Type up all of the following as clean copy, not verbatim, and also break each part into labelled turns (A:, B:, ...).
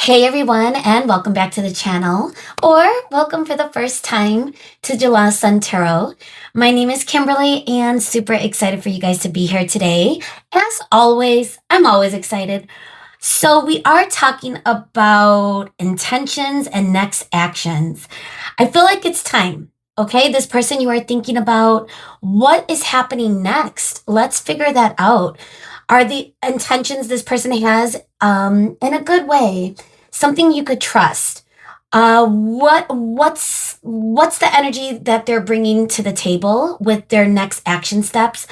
A: Hey everyone, and welcome back to the channel, or welcome for the first time to July Sun Tarot. My name is Kimberly, and super excited for you guys to be here today. As always, I'm always excited. So, we are talking about intentions and next actions. I feel like it's time. Okay, this person you are thinking about, what is happening next? Let's figure that out. Are the intentions this person has in a good way something you could trust? What's the energy that they're bringing to the table with their next action steps?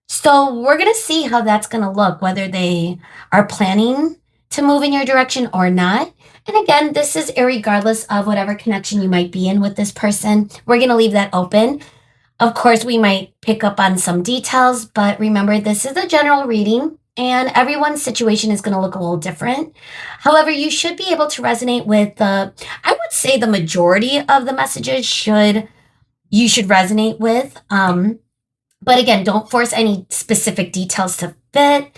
A: So we're gonna see how that's gonna look, whether they are planning to move in your direction or not. And again, this is irregardless of whatever connection you might be in with this person. We're gonna leave that open. Of course, we might pick up on some details, but remember, this is a general reading and everyone's situation is going to look a little different. However, you should be able to resonate with I would say the majority of the messages you should resonate with. But again, don't force any specific details to fit.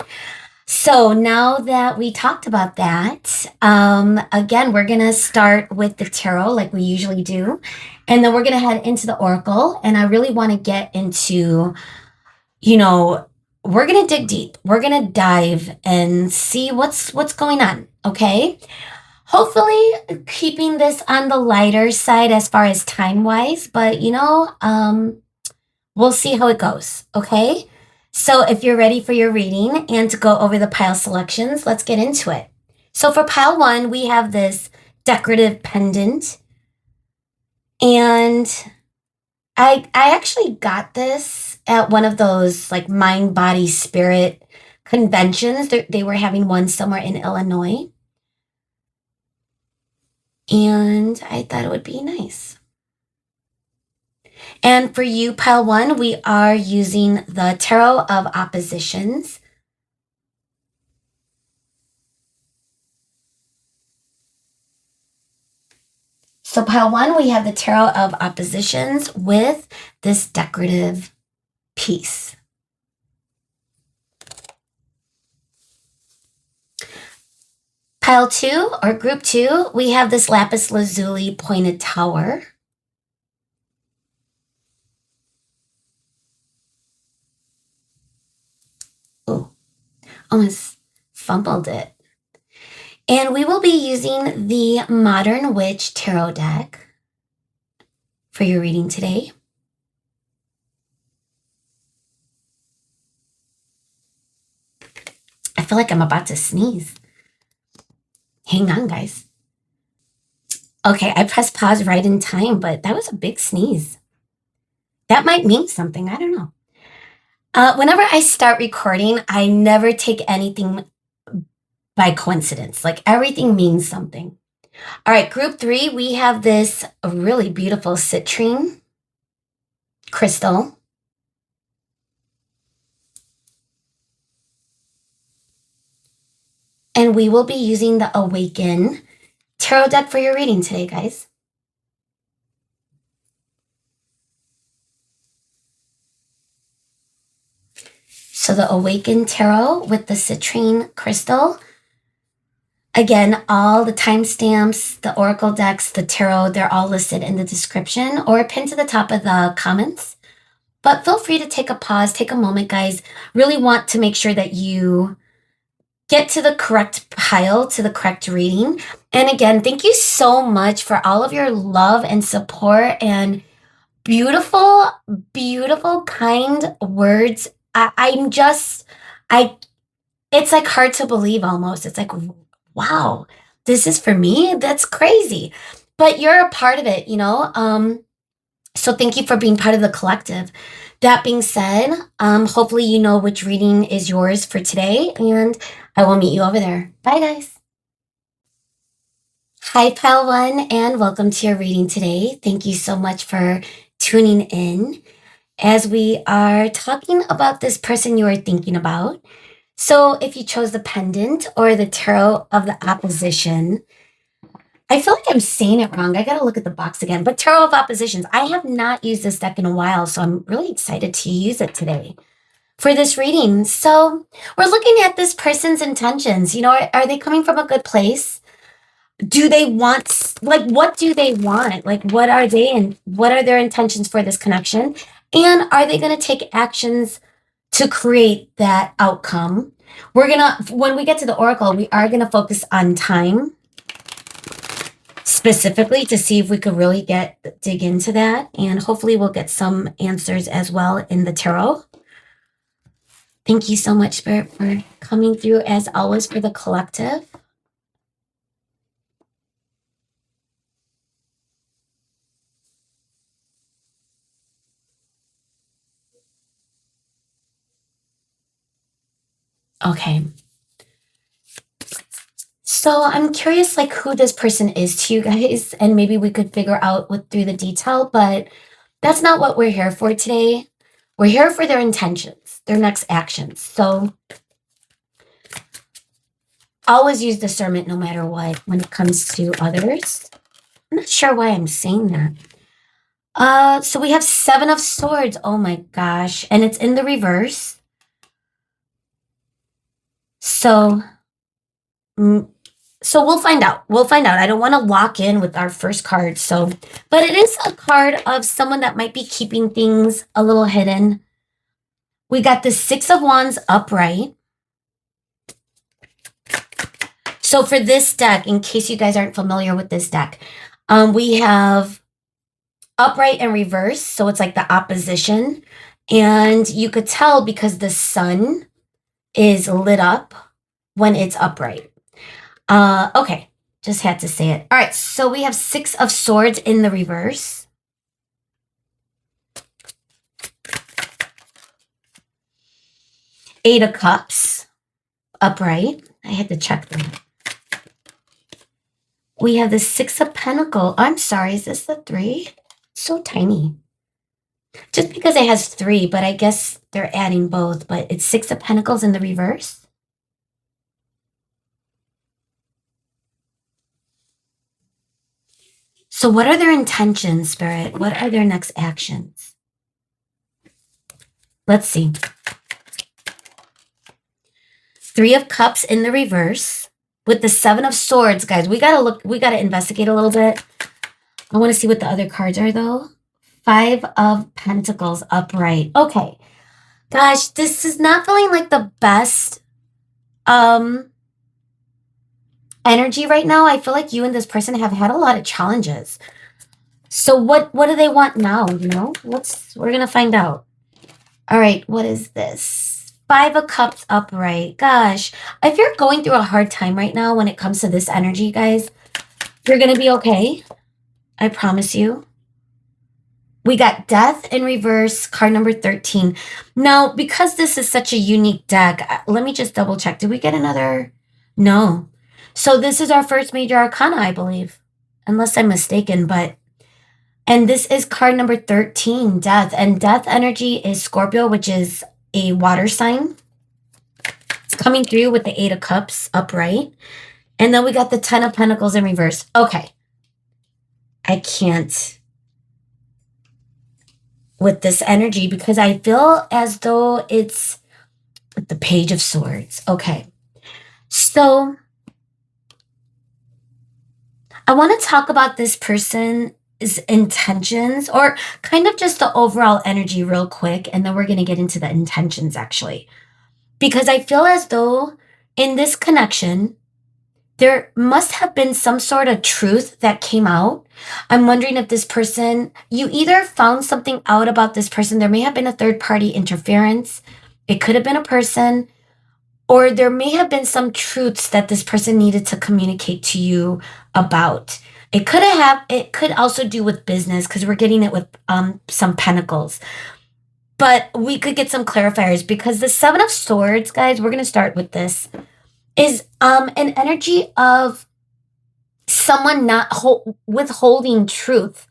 A: So now that we talked about that, again, we're going to start with the tarot like we usually do. And then we're going to head into the oracle. And I really want to get into, we're going to dig deep. We're going to dive and see what's going on. Okay. Hopefully keeping this on the lighter side as far as time wise, but we'll see how it goes. Okay. So if you're ready for your reading and to go over the pile selections, let's get into it. So for pile one, we have this decorative pendant. And I actually got this at one of those like mind, body, spirit conventions. They were having one somewhere in Illinois. And I thought it would be nice. And for you, pile one, we are using the Tarot of Oppositions. So pile one, we have the Tarot of Oppositions with this decorative piece. Pile two, or group two, we have this lapis lazuli pointed tower. Oh, almost fumbled it. And we will be using the Modern Witch Tarot deck for your reading today. I feel like I'm about to sneeze. Hang on, guys. Okay, I pressed pause right in time, but that was a big sneeze. That might mean something. I don't know. Whenever I start recording, I never take anything by coincidence. Like everything means something. All right, group three, we have this really beautiful citrine crystal. And we will be using the Awaken tarot deck for your reading today, guys. So the Awaken Tarot with the citrine crystal. Again, all the timestamps, the oracle decks, the tarot, they're all listed in the description or pinned to the top of the comments. But feel free to take a pause, take a moment, guys. Really want to make sure that you get to the correct pile, to the correct reading. And again, thank you so much for all of your love and support and beautiful, beautiful, kind words. It's like hard to believe almost. It's like, wow, this is for me? That's crazy. But you're a part of it, So thank you for being part of the collective. That being said, hopefully you know which reading is yours for today, and I will meet you over there. Bye, guys. Hi, Pile One, and welcome to your reading today. Thank you so much for tuning in as we are talking about this person you are thinking about. So if you chose the pendant or the Tarot of the Opposition, I feel like I'm saying it wrong. I got to look at the box again. But Tarot of Oppositions, I have not used this deck in a while, so I'm really excited to use it today for this reading. So we're looking at this person's intentions. Are they coming from a good place? Do they want, like, what do they want? Like, what are they and what are their intentions for this connection? And are they going to take actions to create that outcome? We're going to, when we get to the oracle, we are going to focus on time specifically to see if we could really dig into that. And hopefully we'll get some answers as well in the tarot. Thank you so much, Spirit, for coming through as always for the collective. Okay. So I'm curious, like, who this person is to you guys, and maybe we could figure out through the detail, but that's not what we're here for today. We're here for their intentions, their next actions. So always use discernment no matter what when it comes to others. I'm not sure why I'm saying that. So we have 7 of Swords. Oh my gosh. And it's in the reverse. So we'll find out. We'll find out. I don't want to lock in with our first card. But it is a card of someone that might be keeping things a little hidden. We got the 6 of Wands upright. So for this deck, in case you guys aren't familiar with this deck, we have upright and reverse. So it's like the opposition. And you could tell because the sun is lit up when it's upright. Okay, just had to say it. All right, so we have 6 of Swords in the reverse. Eight of Cups upright. I had to check that. We have the 6 of Pentacles. I'm sorry, is this the 3? So tiny. Just because it has 3, but I guess they're adding both, but it's 6 of Pentacles in the reverse. So what are their intentions, Spirit? What are their next actions? Let's see. 3 of Cups in the reverse with the 7 of Swords, guys. We gotta investigate a little bit. I want to see what the other cards are though. 5 of Pentacles upright. Okay. Gosh, this is not feeling like the best energy right now. I feel like you and this person have had a lot of challenges. So what do they want now, you know? We're going to find out. All right, what is this? 5 of Cups upright. Gosh, if you're going through a hard time right now when it comes to this energy, guys, you're going to be okay. I promise you. We got Death in reverse, card number 13. Now, because this is such a unique deck, let me just double check. Did we get another? No. So this is our first major arcana, I believe, unless I'm mistaken, and this is card number 13, Death. And Death energy is Scorpio, which is a water sign. It's coming through with the 8 of Cups upright. And then we got the 10 of Pentacles in reverse. Okay. I can't with this energy because I feel as though it's with the Page of Swords. Okay. So I want to talk about this person's intentions or kind of just the overall energy real quick. And then we're going to get into the intentions actually. Because I feel as though in this connection, there must have been some sort of truth that came out. I'm wondering if this person, you either found something out about this person. There may have been a third party interference. It could have been a person, or there may have been some truths that this person needed to communicate to you about. It could also do with business because we're getting it with some pentacles. But we could get some clarifiers because the 7 of Swords, guys, we're going to start with this, is an energy of someone not withholding truth.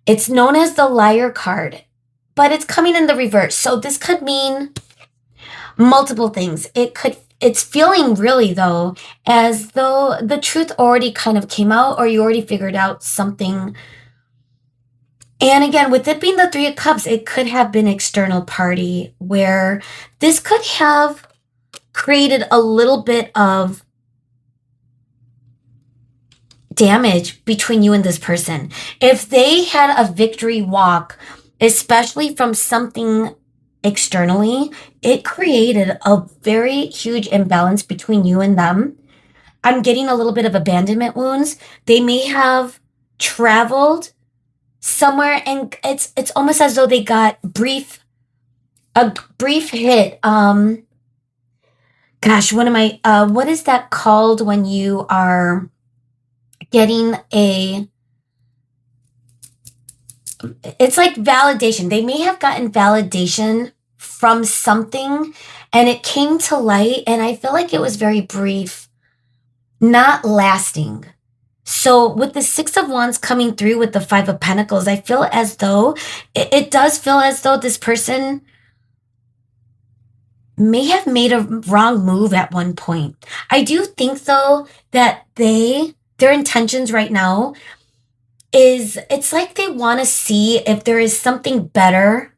A: It's known as the Liar card, but it's coming in the reverse. So this could mean multiple things. It's feeling really though, as though the truth already kind of came out or you already figured out something. And again, with it being the 3 of Cups, it could have been external party where this could have created a little bit of damage between you and this person. If they had a victory walk, especially from something externally, it created a very huge imbalance between you and them. I'm getting a little bit of abandonment wounds. They may have traveled somewhere and it's almost as though they got a brief hit. Gosh, what is that called when you are getting it's like validation. They may have gotten validation from something and it came to light, and I feel like it was very brief, not lasting. So with the Six of Wands coming through with the Five of Pentacles, I feel as though it does feel as though this person may have made a wrong move at one point. I do think though that their intentions right now is it's like they want to see if there is something better,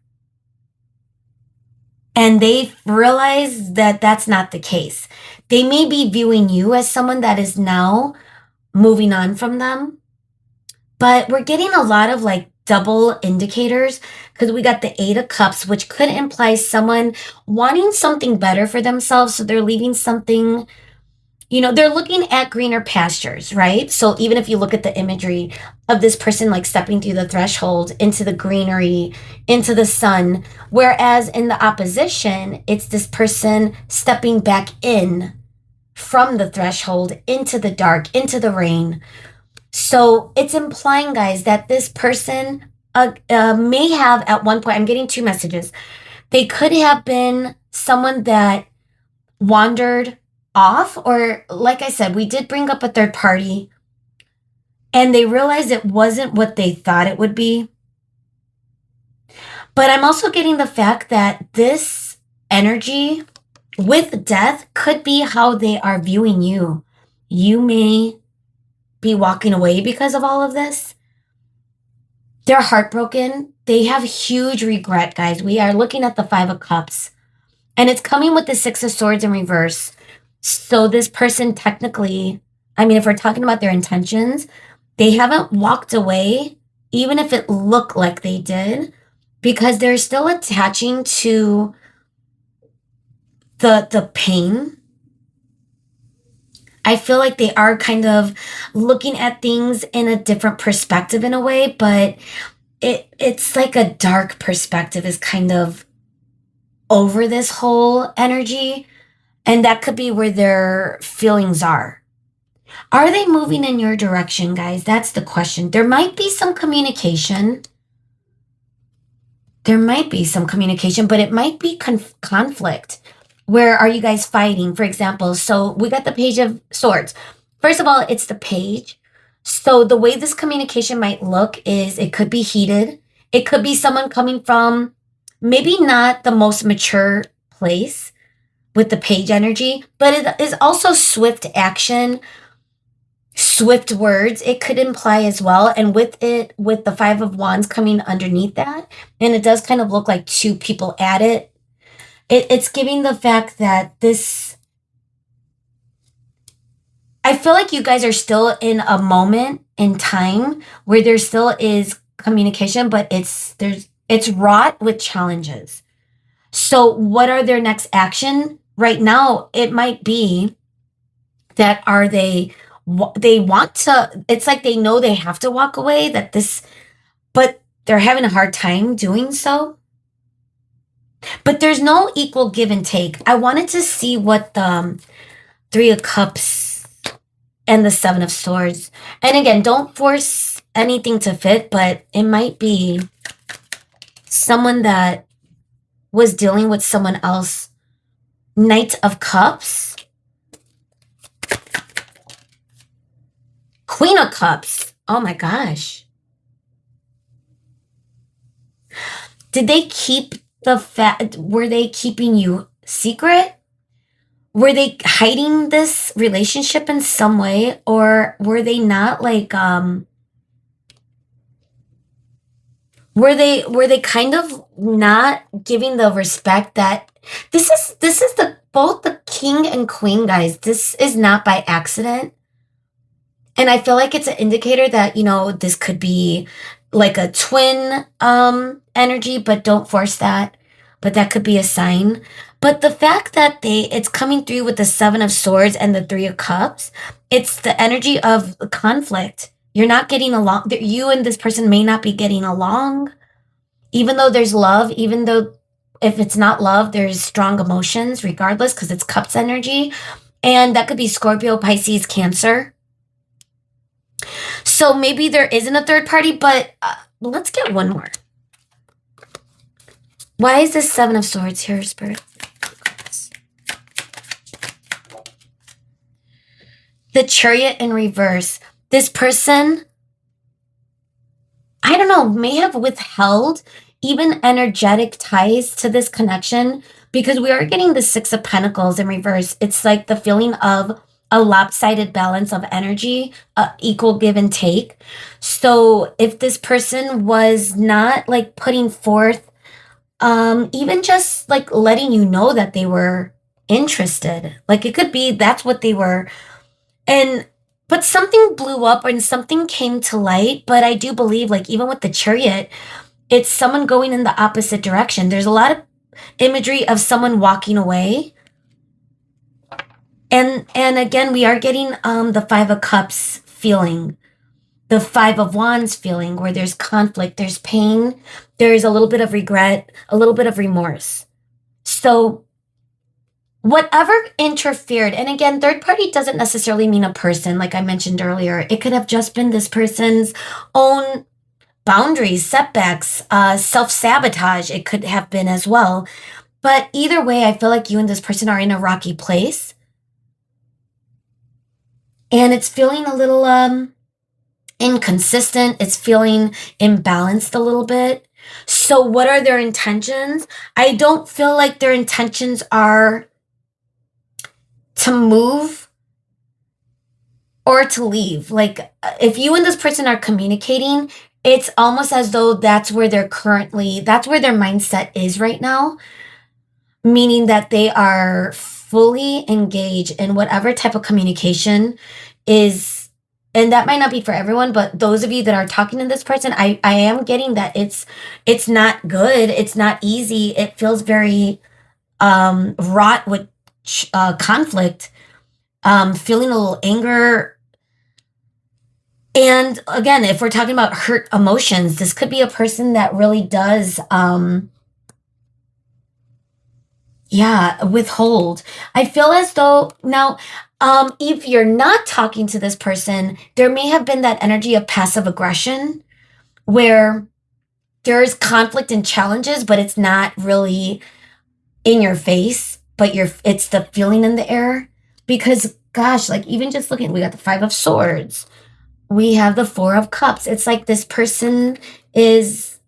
A: and they realize that that's not the case. They may be viewing you as someone that is now moving on from them, but we're getting a lot of like double indicators because we got the Eight of Cups, which could imply someone wanting something better for themselves. So they're leaving something, they're looking at greener pastures, right? So even if you look at the imagery of this person like stepping through the threshold into the greenery, into the sun, whereas in the opposition, it's this person stepping back in from the threshold into the dark, into the rain. So it's implying, guys, that this person may have at one point, I'm getting two messages. They could have been someone that wandered off, or like I said, we did bring up a third party and they realized it wasn't what they thought it would be. But I'm also getting the fact that this energy with death could be how they are viewing you. You may be walking away because of all of this. They're heartbroken. They have huge regret, guys. We are looking at the Five of Cups, and it's coming with the Six of Swords in reverse. So this person technically, if we're talking about their intentions, they haven't walked away, even if it looked like they did, because they're still attaching to the pain. I feel like they are kind of looking at things in a different perspective in a way, but it's like a dark perspective is kind of over this whole energy. And that could be where their feelings are. Are they moving in your direction, guys? That's the question. There might be some communication. But it might be conflict. Where are you guys fighting, for example? So we got the Page of Swords. First of all, it's the page. So the way this communication might look is it could be heated. It could be someone coming from maybe not the most mature place with the page energy, but it is also swift action, swift words. It could imply as well. And with the Five of Wands coming underneath that, and it does kind of look like two people at it. It's giving the fact that I feel like you guys are still in a moment in time where there still is communication, but it's wrought with challenges. So what are their next action? Right now, it might be that they want to, it's like they know they have to walk away, but they're having a hard time doing so. But there's no equal give and take. I wanted to see what the Three of Cups and the Seven of Swords. And again, don't force anything to fit, but it might be someone that was dealing with someone else. Knight of Cups. Queen of Cups. Oh my gosh. Did they keep were they keeping you secret? Were they hiding this relationship in some way? Or were they not like, were they kind of not giving the respect that this is both the king and queen, guys. This is not by accident. And I feel like it's an indicator that, this could be like a twin energy, but don't force that. But that could be a sign. But the fact that it's coming through with the 7 of Swords and the 3 of Cups, it's the energy of conflict. You're not getting along. You and this person may not be getting along, even though there's love, even though if it's not love, there's strong emotions regardless, because it's Cups energy. And that could be Scorpio, Pisces, Cancer. So maybe there isn't a third party, but let's get one more. Why is this 7 of Swords here, Spirit? The Chariot in reverse. This person, I don't know, may have withheld even energetic ties to this connection, because we are getting the 6 of Pentacles in reverse. It's like the feeling of a lopsided balance of energy, equal give and take. So if this person was not like putting forth, even just like letting you know that they were interested, like it could be that's what they were. But something blew up and something came to light. But I do believe, like, even with the Chariot, it's someone going in the opposite direction. There's a lot of imagery of someone walking away. And again, we are getting the 5 of Cups feeling, the 5 of Wands feeling, where there's conflict, there's pain, there's a little bit of regret, a little bit of remorse. So whatever interfered, and again, third party doesn't necessarily mean a person, like I mentioned earlier. It could have just been this person's own boundaries, setbacks, self-sabotage. It could have been as well. But either way, I feel like you and this person are in a rocky place. And it's feeling a little inconsistent. It's feeling imbalanced a little bit. So what are their intentions? I don't feel like their intentions are to move or to leave. Like, if you and this person are communicating, it's almost as though that's where their mindset is right now, meaning that they are fully engaged in whatever type of communication is. And that might not be for everyone, but those of you that are talking to this person, I am getting that it's not good. It's not easy. It feels very wrought with conflict, feeling a little anger. And again, if we're talking about hurt emotions, this could be a person that really does, withhold. I feel as though now, if you're not talking to this person, there may have been that energy of passive aggression where there's conflict and challenges, but it's not really in your face, but it's the feeling in the air. Because gosh, like even just looking, we got the 5 of Swords. We have the 4 of Cups. It's like this person is,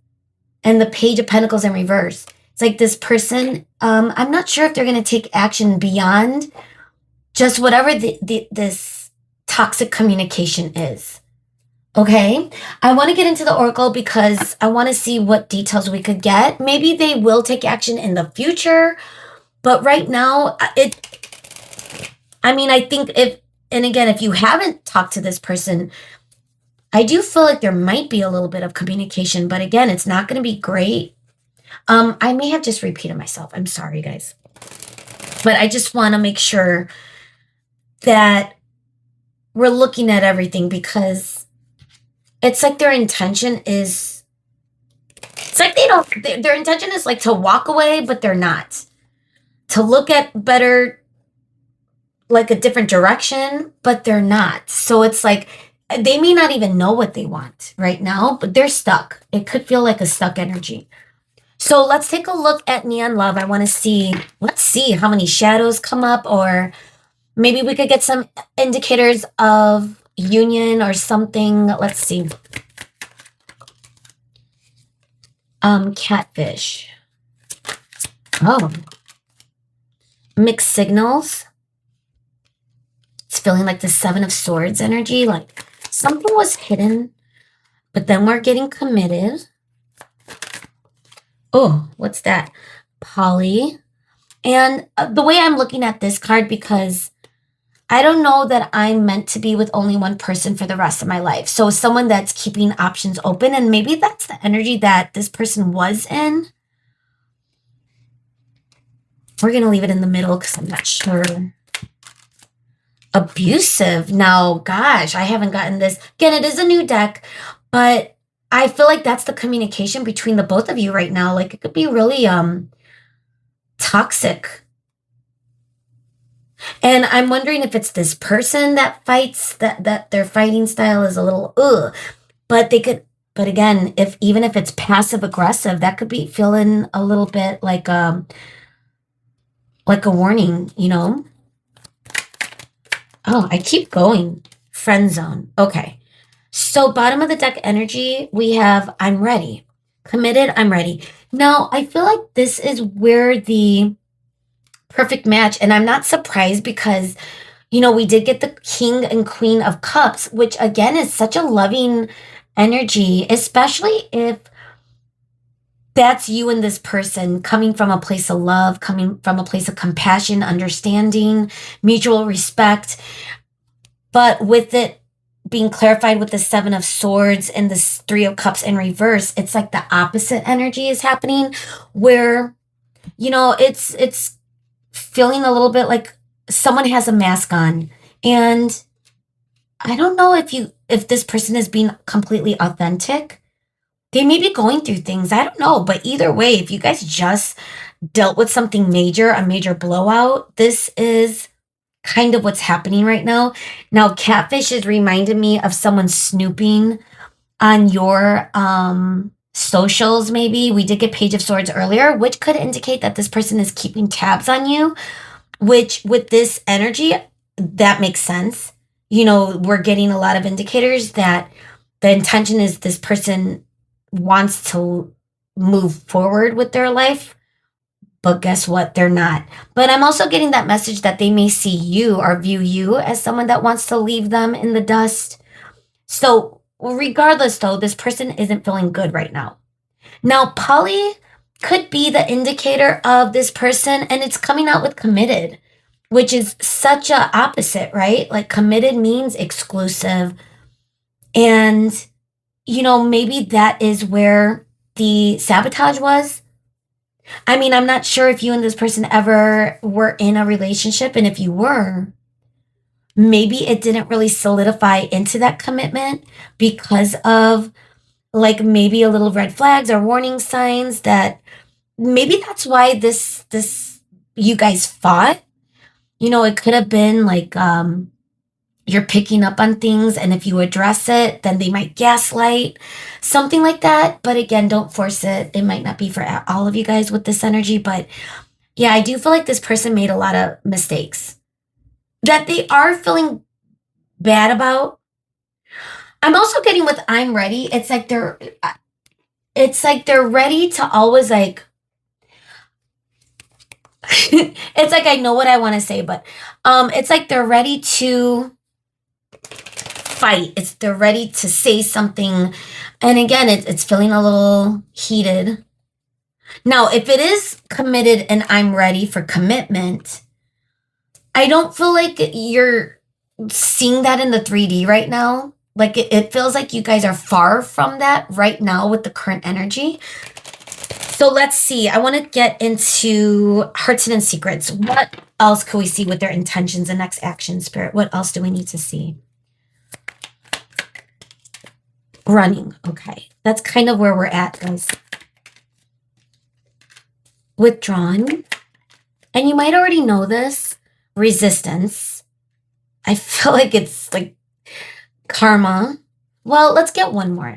A: and the Page of Pentacles in reverse. It's like this person, I'm not sure if they're going to take action beyond just whatever this toxic communication is. Okay? I want to get into the Oracle because I want to see what details we could get. Maybe they will take action in the future, but right now, I think if you haven't talked to this person, I do feel like there might be a little bit of communication, but again, it's not going to be great. I may have just repeated myself. I'm sorry, guys. But I just want to make sure that we're looking at everything, because it's like their intention is, it's like their intention is like to walk away, but they're not. To look at better, like a different direction, but they're not. So it's like they may not even know what they want right now, but they're stuck. It could feel like a stuck energy. So let's take a look at Neon Love. Let's see how many shadows come up, or maybe we could get some indicators of union or something. Let's see. Catfish. Oh. Mixed signals. It's feeling like the 7 of Swords energy, like something was hidden, but then we're getting committed. Oh, what's that? Poly. And the way I'm looking at this card, because I don't know that I'm meant to be with only one person for the rest of my life. So someone that's keeping options open, and maybe that's the energy that this person was in. We're going to leave it in the middle because I'm not sure. Abusive. Now, gosh, I haven't gotten this. Again, it is a new deck, but I feel like that's the communication between the both of you right now. Like it could be really toxic. And I'm wondering if it's this person that fights, that their fighting style is a little ugh. But they could, but again, if even if it's passive aggressive, that could be feeling a little bit like a warning, you know? Oh, I keep going. Friend zone. Okay. So bottom of the deck energy, we have I'm ready. Committed, I'm ready. Now, I feel like this is where the perfect match, and I'm not surprised because, you know, we did get the King and Queen of Cups, which again is such a loving energy, especially if that's you and this person coming from a place of love, coming from a place of compassion, understanding, mutual respect. But with it being clarified with the Seven of Swords and the Three of Cups in reverse, it's like the opposite energy is happening where, you know, it's feeling a little bit like someone has a mask on. And I don't know if this person is being completely authentic. They may be going through things. I don't know. But either way, if you guys just dealt with something major, a major blowout, this is kind of what's happening right now. Now, catfish is reminding me of someone snooping on your socials, maybe. We did get Page of Swords earlier, which could indicate that this person is keeping tabs on you, which with this energy, that makes sense. You know, we're getting a lot of indicators that the intention is this person wants to move forward with their life, but guess what? They're not. But I'm also getting that message that they may see you or view you as someone that wants to leave them in the dust. So, regardless, though, this person isn't feeling good right now. Now, poly could be the indicator of this person, and it's coming out with committed, which is such a opposite, right? Like committed means exclusive. And, you know, maybe that is where the sabotage was. I mean, I'm not sure if you and this person ever were in a relationship, and if you were, maybe it didn't really solidify into that commitment because of like maybe a little red flags or warning signs that maybe that's why this you guys fought. You know, it could have been like you're picking up on things, and if you address it, then they might gaslight, something like that. But again, don't force it. It might not be for all of you guys with this energy, but yeah, I do feel like this person made a lot of mistakes that they are feeling bad about. I'm also getting with I'm ready. It's like they're ready to always like it's like I know what I want to say, but it's like they're ready to fight. They're ready to say something. And again, it's feeling a little heated. Now, if it is committed and I'm ready for commitment, I don't feel like you're seeing that in the 3D right now. Like it feels like you guys are far from that right now with the current energy. So let's see. I want to get into Hearts Hidden Secrets. What else could we see with their intentions and next action, Spirit? What else do we need to see? Running. Okay. That's kind of where we're at, guys. Withdrawn. And you might already know this. Resistance. I feel like it's like karma. Well, let's get one more.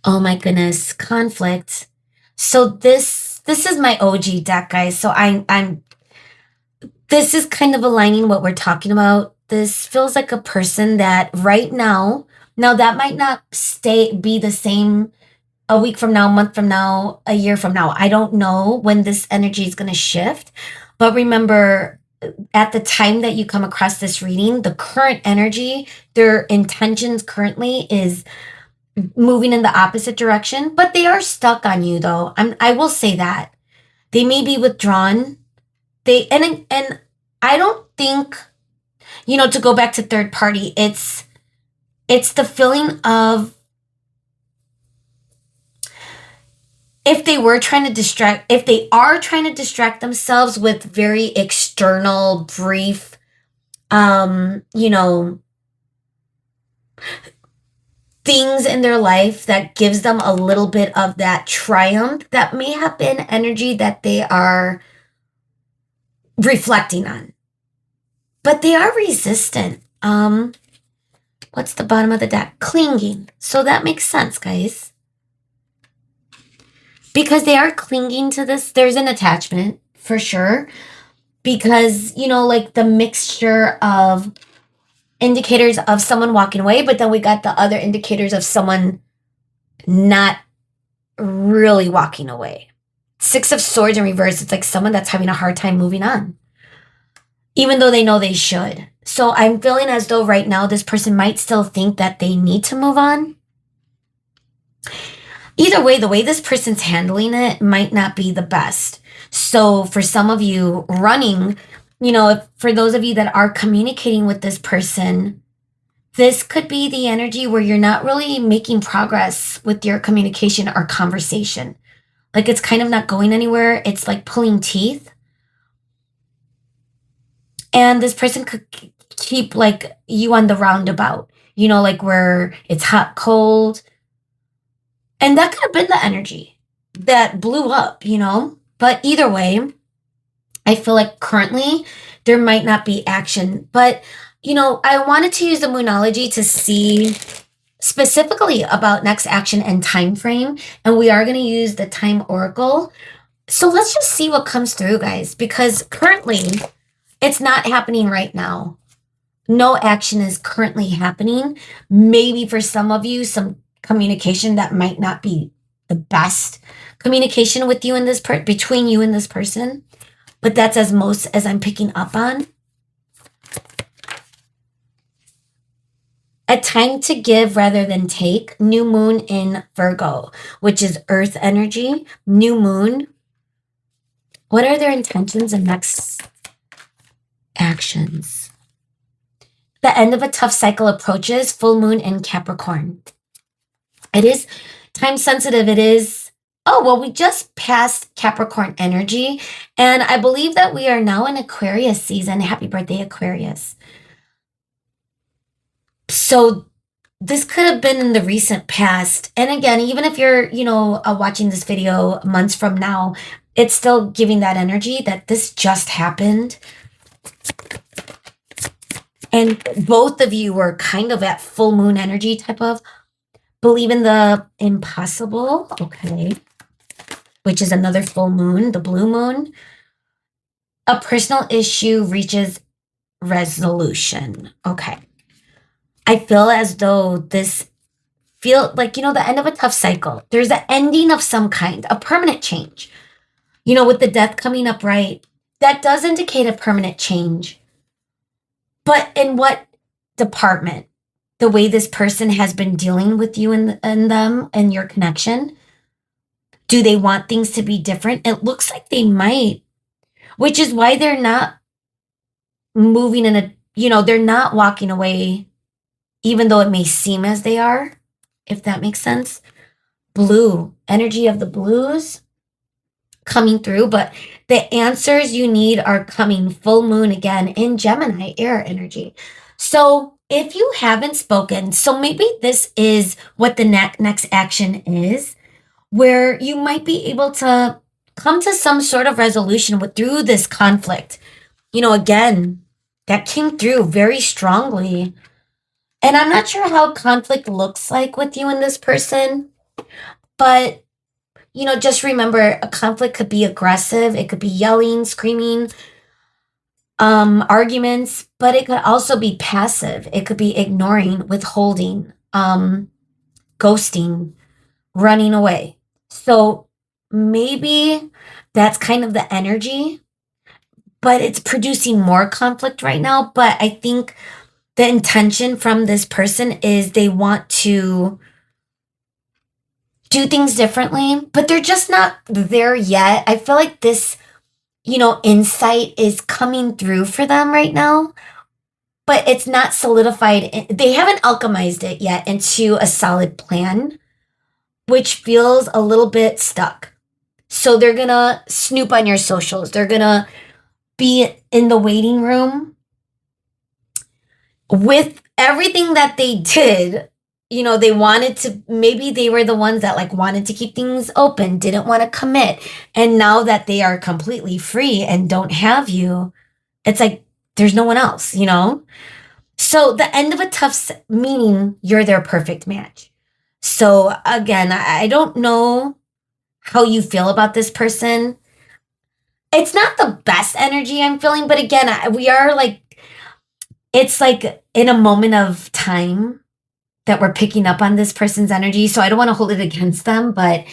A: Oh my goodness, conflict. So this is my OG deck, guys. So I'm this is kind of aligning what we're talking about. This feels like a person that right now that might not be the same a week from now, a month from now, a year from now. I don't know when this energy is going to shift. But remember, at the time that you come across this reading, the current energy, their intentions currently is moving in the opposite direction, but they are stuck on you though. I will say that. They may be withdrawn. And I don't think, to go back to third party, it's the feeling of, if they are trying to distract themselves with very external, brief, things in their life that gives them a little bit of that triumph, that may have been energy that they are reflecting on. But they are resistant. What's the bottom of the deck? Clinging. So that makes sense, guys. Because they are clinging to this. There's an attachment for sure. Because, like the mixture of indicators of someone walking away, but then we got the other indicators of someone not really walking away. Six of Swords in reverse. It's like someone that's having a hard time moving on, even though they know they should. So I'm feeling as though right now this person might still think that they need to move on. Either way, the way this person's handling it might not be the best. So for some of you running, for those of you that are communicating with this person, this could be the energy where you're not really making progress with your communication or conversation. Like it's kind of not going anywhere. It's like pulling teeth. And this person could keep like you on the roundabout, like where it's hot, cold. And that could have been the energy that blew up, But either way, I feel like currently there might not be action. But, I wanted to use the Moonology to see specifically about next action and time frame. And we are going to use the Time Oracle. So let's just see what comes through, guys, because currently it's not happening right now. No action is currently happening. Maybe for some of you, some communication that might not be the best communication with you and this between you and this person, but that's as most as I'm picking up on. A time to give rather than take. New moon in Virgo, which is earth energy. New moon. What are their intentions and next actions? The end of a tough cycle approaches. Full moon in Capricorn. It is time sensitive. It is, we just passed Capricorn energy. And I believe that we are now in Aquarius season. Happy birthday, Aquarius. So this could have been in the recent past. And again, even if you're, watching this video months from now, it's still giving that energy that this just happened. And both of you were kind of at full moon energy type of. Believe in the impossible, okay, which is another full moon, the blue moon. A personal issue reaches resolution, okay. I feel as though this like, the end of a tough cycle. There's an ending of some kind, a permanent change. With the death coming up, right? That does indicate a permanent change. But in what department? The way this person has been dealing with you and them and your connection? Do they want things to be different? It looks like they might, which is why they're not moving they're not walking away, even though it may seem as they are, if that makes sense. Blue, energy of the blues coming through, but the answers you need are coming. Full moon again in Gemini, air energy. So if you haven't spoken, so maybe this is what the next action is, where you might be able to come to some sort of resolution through this conflict. Again, that came through very strongly. And I'm not sure how conflict looks like with you and this person, but, just remember a conflict could be aggressive. It could be yelling, screaming, arguments, but it could also be passive. It could be ignoring, withholding, ghosting, running away. So maybe that's kind of the energy, but it's producing more conflict right now. But I think the intention from this person is they want to do things differently, but they're just not there yet. I feel like this insight is coming through for them right now, but it's not solidified. They haven't alchemized it yet into a solid plan, which feels a little bit stuck. So they're gonna snoop on your socials. They're gonna be in the waiting room with everything that they did. They wanted to, maybe they were the ones that like wanted to keep things open, didn't want to commit. And now that they are completely free and don't have you, it's like there's no one else. So the end of a tough meaning you're their perfect match. So again, I don't know how you feel about this person. It's not the best energy I'm feeling, but again, we are like, it's like in a moment of time that we're picking up on this person's energy. So I don't want to hold it against them, but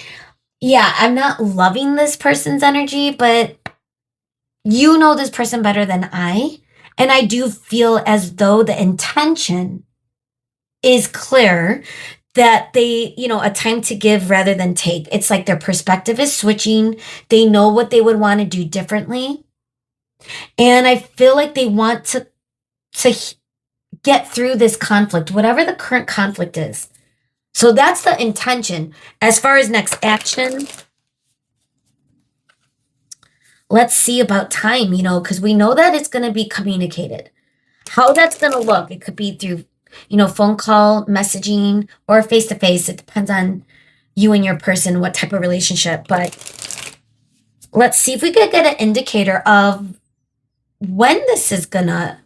A: yeah, I'm not loving this person's energy, but you know this person better than I. And I do feel as though the intention is clear that they, a time to give rather than take. It's like their perspective is switching. They know what they would want to do differently. And I feel like they want to get through this conflict, whatever the current conflict is. So that's the intention. As far as next action, let's see about time, because we know that it's going to be communicated. How that's going to look, it could be through, phone call, messaging, or face-to-face. It depends on you and your person, what type of relationship. But let's see if we could get an indicator of when this is going to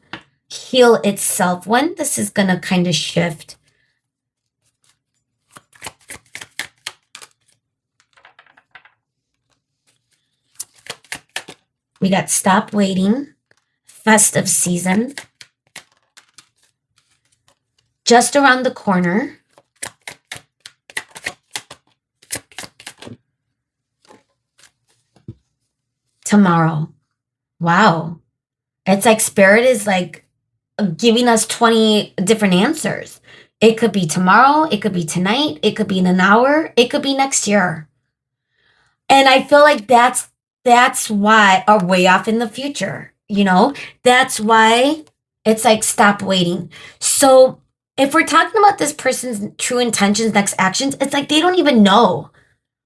A: heal itself, when this is going to kind of shift. We got stop waiting, festive season, just around the corner. Tomorrow. Wow. It's like Spirit is like giving us 20 different answers. It could be tomorrow. It could be tonight. It could be in an hour. It could be next year. And I feel like that's why, or way off in the future, that's why it's like stop waiting. So if we're talking about this person's true intentions, next actions, it's like they don't even know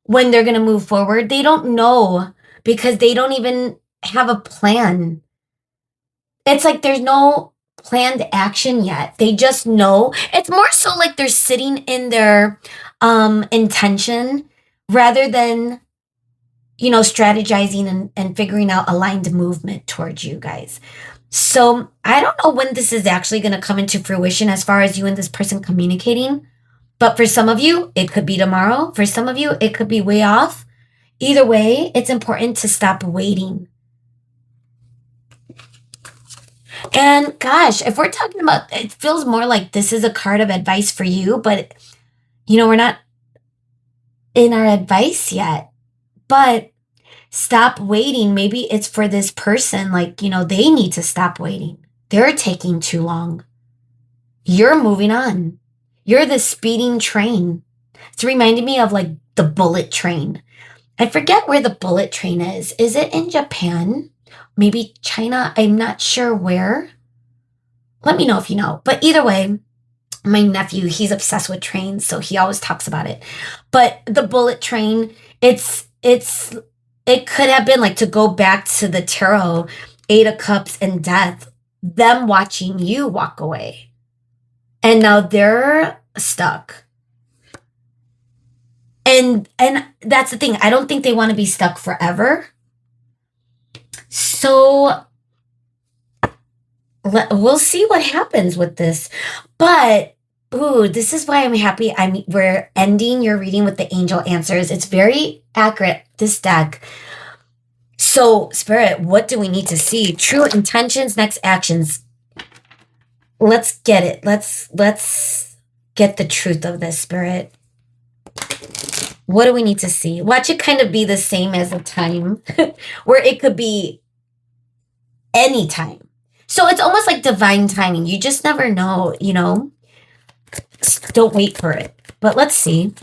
A: when they're going to move forward. They don't know because they don't even have a plan. It's like there's no planned action yet. They just know. It's more so like they're sitting in their intention rather than strategizing and figuring out aligned movement towards you guys. So I don't know when this is actually going to come into fruition as far as you and this person communicating. But for some of you, it could be tomorrow. For some of you, it could be way off. Either way, it's important to stop waiting. And gosh, if we're talking about, it feels more like this is a card of advice for you, but we're not in our advice yet. But stop waiting. Maybe it's for this person, like, they need to stop waiting. They're taking too long. You're moving on. You're the speeding train. It's reminding me of like the bullet train. I forget where the bullet train is. Is it in Japan? Maybe China? I'm not sure where. Let me know if you know. But either way, my nephew, he's obsessed with trains, so he always talks about it. But the bullet train, it could have been like, to go back to the tarot, Eight of Cups and Death, them watching you walk away. And now they're stuck. And that's the thing. I don't think they want to be stuck forever. So we'll see what happens with this. But this is why I'm happy. We're ending your reading with the angel answers. It's very accurate, this deck. So, Spirit, what do we need to see? True intentions, next actions. Let's get it. Let's get the truth of this, Spirit. What do we need to see? Watch it kind of be the same as a time where it could be any time. So it's almost like divine timing. You just never know, Don't wait for it. But let's see.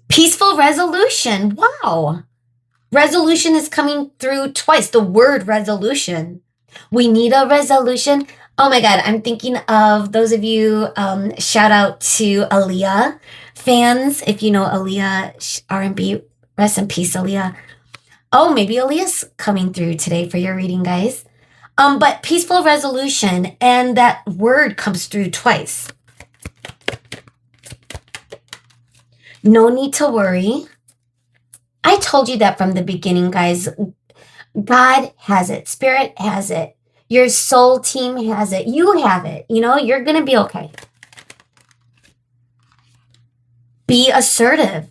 A: Peaceful resolution. Wow. Resolution is coming through twice. The word resolution. We need a resolution. Oh my God, I'm thinking of those of you, shout out to Aaliyah fans. If you know Aaliyah, R&B, rest in peace, Aaliyah. Oh, maybe Aaliyah's coming through today for your reading, guys. But peaceful resolution, and that word comes through twice. No need to worry. I told you that from the beginning, guys. God has it. Spirit has it. Your soul team has it. You have it. You know, you're going to be okay. Be assertive.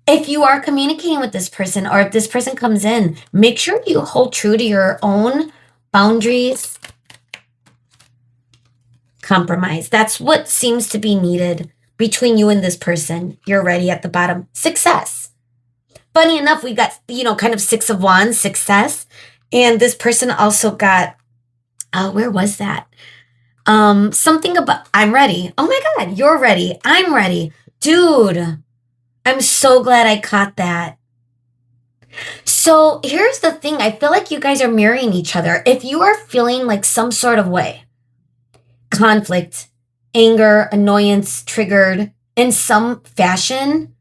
A: If you are communicating with this person, or if this person comes in, make sure you hold true to your own boundaries. Compromise. That's what seems to be needed between you and this person. You're ready at the bottom. Success. Funny enough, we got, kind of Six of Wands, success. And this person also got, where was that? Something about, I'm ready. Oh my God, you're ready. I'm ready. Dude, I'm so glad I caught that. So here's the thing. I feel like you guys are mirroring each other. If you are feeling like some sort of way, conflict, anger, annoyance, triggered in some fashion,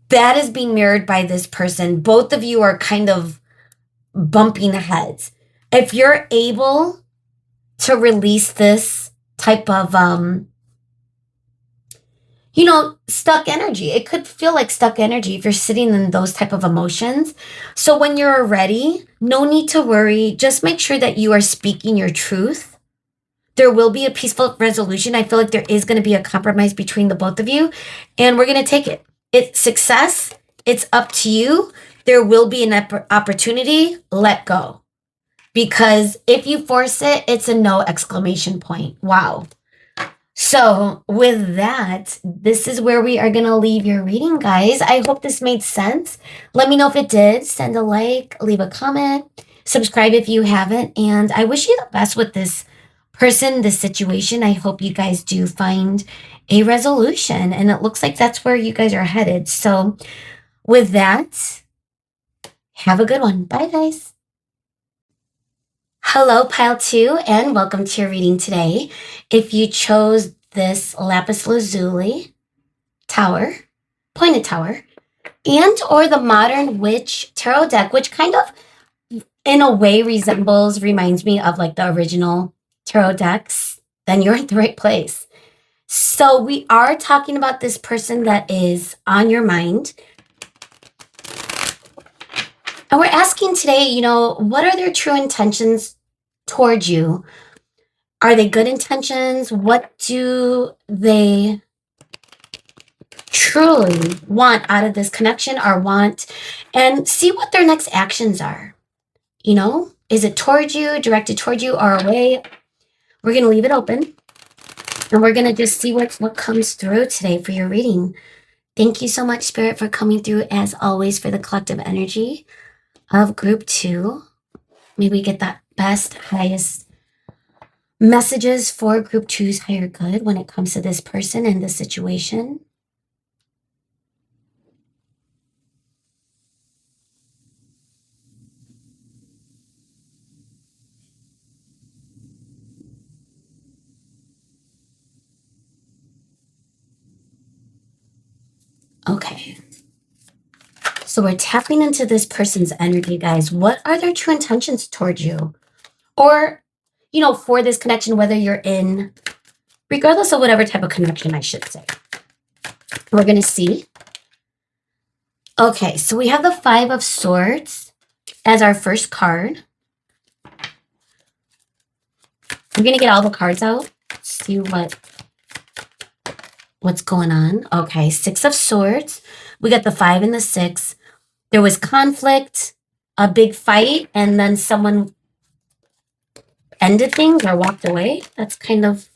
A: that is being mirrored by this person. Both of you are kind of bumping heads. If you're able to release this type of, stuck energy, it could feel like stuck energy if you're sitting in those type of emotions. So when you're ready, no need to worry. Just make sure that you are speaking your truth. There will be a peaceful resolution. I feel like there is going to be a compromise between the both of you, and we're going to take it. It's success. It's up to you. There will be an opportunity. Let go. Because if you force it, it's a no exclamation point. Wow. So with that, this is where we are going to leave your reading, guys. I hope this made sense. Let me know if it did. Send a like, leave a comment, subscribe if you haven't. And I wish you the best with this person, this situation. I hope you guys do find a resolution. And it looks like that's where you guys are headed. So with that, have a good one. Bye, guys. Hello, Pile 2, and welcome to your reading today. If you chose this lapis lazuli tower, pointed tower, and or the Modern Witch Tarot deck, which kind of, in a way, reminds me of like the original tarot decks, then you're at the right place. So we are talking about this person that is on your mind. And we're asking today, what are their true intentions towards you? Are they good intentions? What do they truly want out of this connection or want? And see what their next actions are. Is it towards you, directed toward you, or away? We're going to leave it open. And we're going to just see what comes through today for your reading. Thank you so much, Spirit, for coming through, as always, for the collective energy of Group 2. May we get that best, highest messages for Group 2's higher good when it comes to this person and this situation. Okay. So we're tapping into this person's energy, guys. What are their true intentions towards you? Or, for this connection, whether you're in, regardless of whatever type of connection, I should say. We're going to see. Okay, so we have the Five of Swords as our first card. I'm going to get all the cards out, see what's going on. Okay, Six of Swords. We got the 5 and the 6. There was conflict, a big fight, and then someone ended things or walked away. That's kind of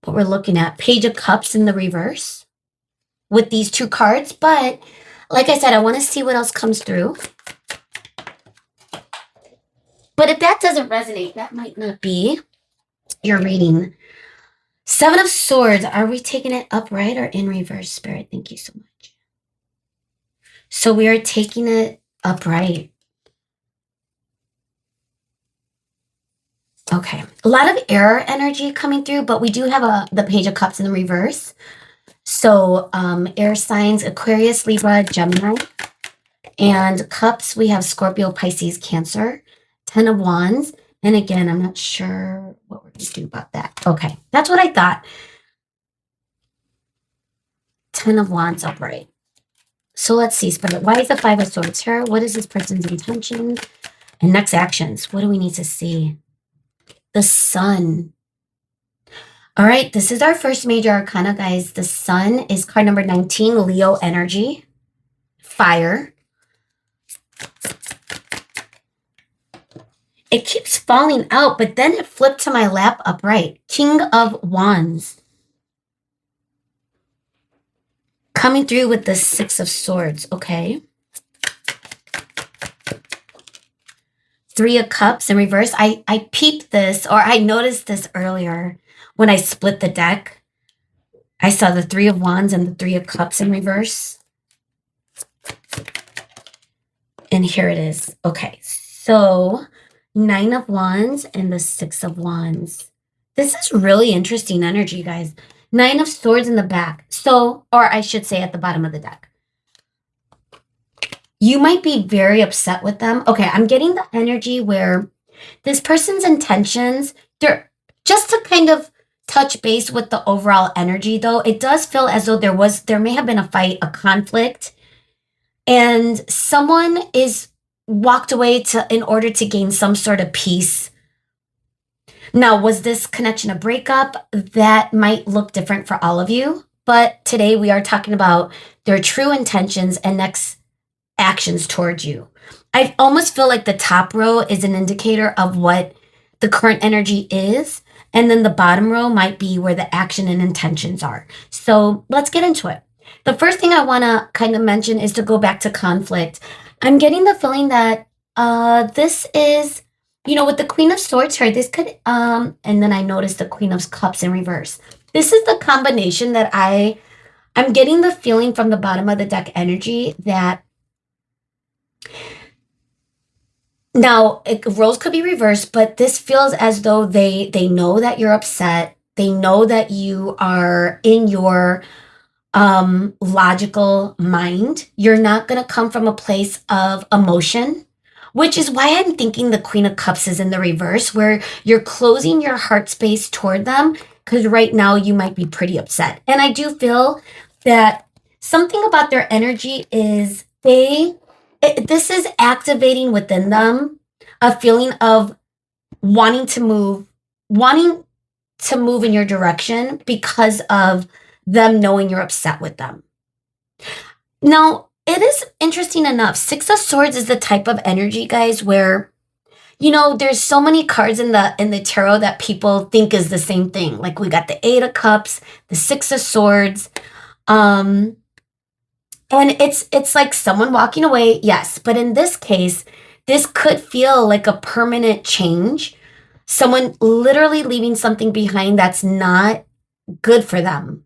A: what we're looking at. Page of Cups in the reverse with these two cards. But like I said, I want to see what else comes through. But if that doesn't resonate, that might not be your reading. Seven of Swords. Are we taking it upright or in reverse, Spirit? Thank you so much. So we are taking it upright. Okay. A lot of air energy coming through, but we do have the Page of Cups in the reverse. So air signs, Aquarius, Libra, Gemini. And cups, we have Scorpio, Pisces, Cancer, 10 of Wands. And again, I'm not sure what we're going to do about that. Okay, that's what I thought. 10 of Wands upright. So let's see, Spirit. Why is the Five of Swords here? What is this person's intention? And next actions. What do we need to see? The Sun. All right, this is our first major arcana, guys. The Sun is card number 19, Leo energy, fire. It keeps falling out, but then it flipped to my lap upright. King of Wands. Coming through with the Six of Swords, okay. Three of Cups in reverse. I peeped this, or I noticed this earlier when I split the deck. I saw the Three of Wands and the Three of Cups in reverse. And here it is. Okay, so Nine of Wands and the Six of Wands. This is really interesting energy, guys. Nine of Swords in the back. So, or I should say at the bottom of the deck. You might be very upset with them. Okay, I'm getting the energy where this person's intentions, they're just to kind of touch base with the overall energy though. It does feel as though there may have been a fight, a conflict, and someone is walked away in order to gain some sort of peace. Now, was this connection a breakup? That might look different for all of you, but today we are talking about their true intentions and next actions towards you. I almost feel like the top row is an indicator of what the current energy is, and then the bottom row might be where the action and intentions are. So let's get into it. The first thing I want to kind of mention is to go back to conflict. I'm getting the feeling that this is, with the Queen of Swords here, this could, and then I noticed the Queen of Cups in reverse. This is the combination that I'm getting the feeling from the bottom of the deck energy that now roles could be reversed, but this feels as though they know that you're upset. They know that you are in your logical mind. You're not going to come from a place of emotion, which is why I'm thinking the Queen of Cups is in the reverse, where you're closing your heart space toward them because right now you might be pretty upset. And I do feel that something about their energy is this is activating within them a feeling of wanting to move in your direction because of them knowing you're upset with them. Now, it is interesting enough. Six of Swords is the type of energy, guys, where there's so many cards in the tarot that people think is the same thing. Like we got the Eight of Cups, the Six of Swords, and it's like someone walking away, yes, but in this case, this could feel like a permanent change. Someone literally leaving something behind that's not good for them.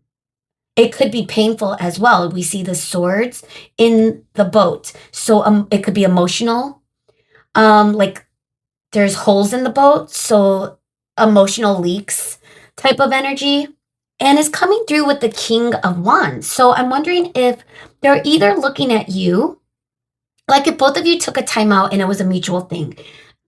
A: It could be painful as well. We see the swords in the boat. So it could be emotional. Like there's holes in the boat, so emotional leaks type of energy. And it's coming through with the King of Wands. So I'm wondering if they're either looking at you, like if both of you took a time out and it was a mutual thing.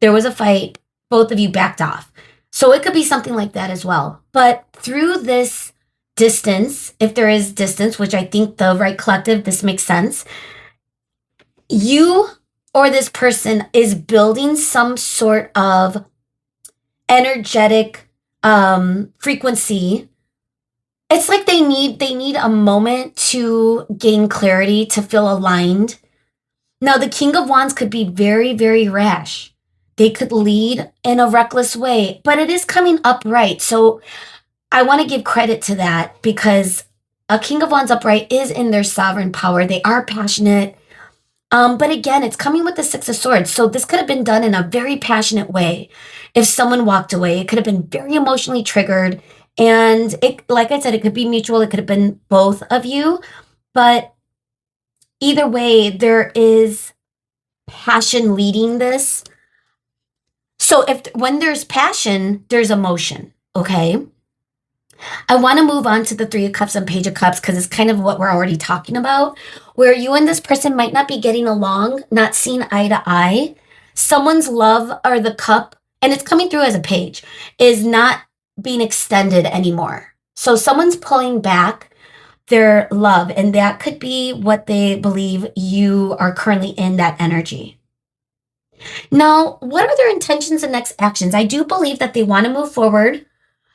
A: There was a fight, both of you backed off. So it could be something like that as well. But through this distance, if there is distance, which I think the right collective, this makes sense, you or this person is building some sort of energetic frequency. It's like they need a moment to gain clarity, to feel aligned. Now, the King of Wands could be very, very rash. They could lead in a reckless way, but it is coming upright. So I want to give credit to that because a King of Wands upright is in their sovereign power. They are passionate. But again, it's coming with the Six of Swords. So this could have been done in a very passionate way. If someone walked away, it could have been very emotionally triggered. And it, like I said, it could be mutual. It could have been both of you. But either way, there is passion leading this. So if when there's passion, there's emotion, okay? I want to move on to the Three of Cups and Page of Cups because it's kind of what we're already talking about, where you and this person might not be getting along, not seeing eye to eye. Someone's love or the cup, and it's coming through as a page, is not being extended anymore. So someone's pulling back their love, and that could be what they believe you are currently in that energy. Now, what are their intentions and next actions? I do believe that they want to move forward.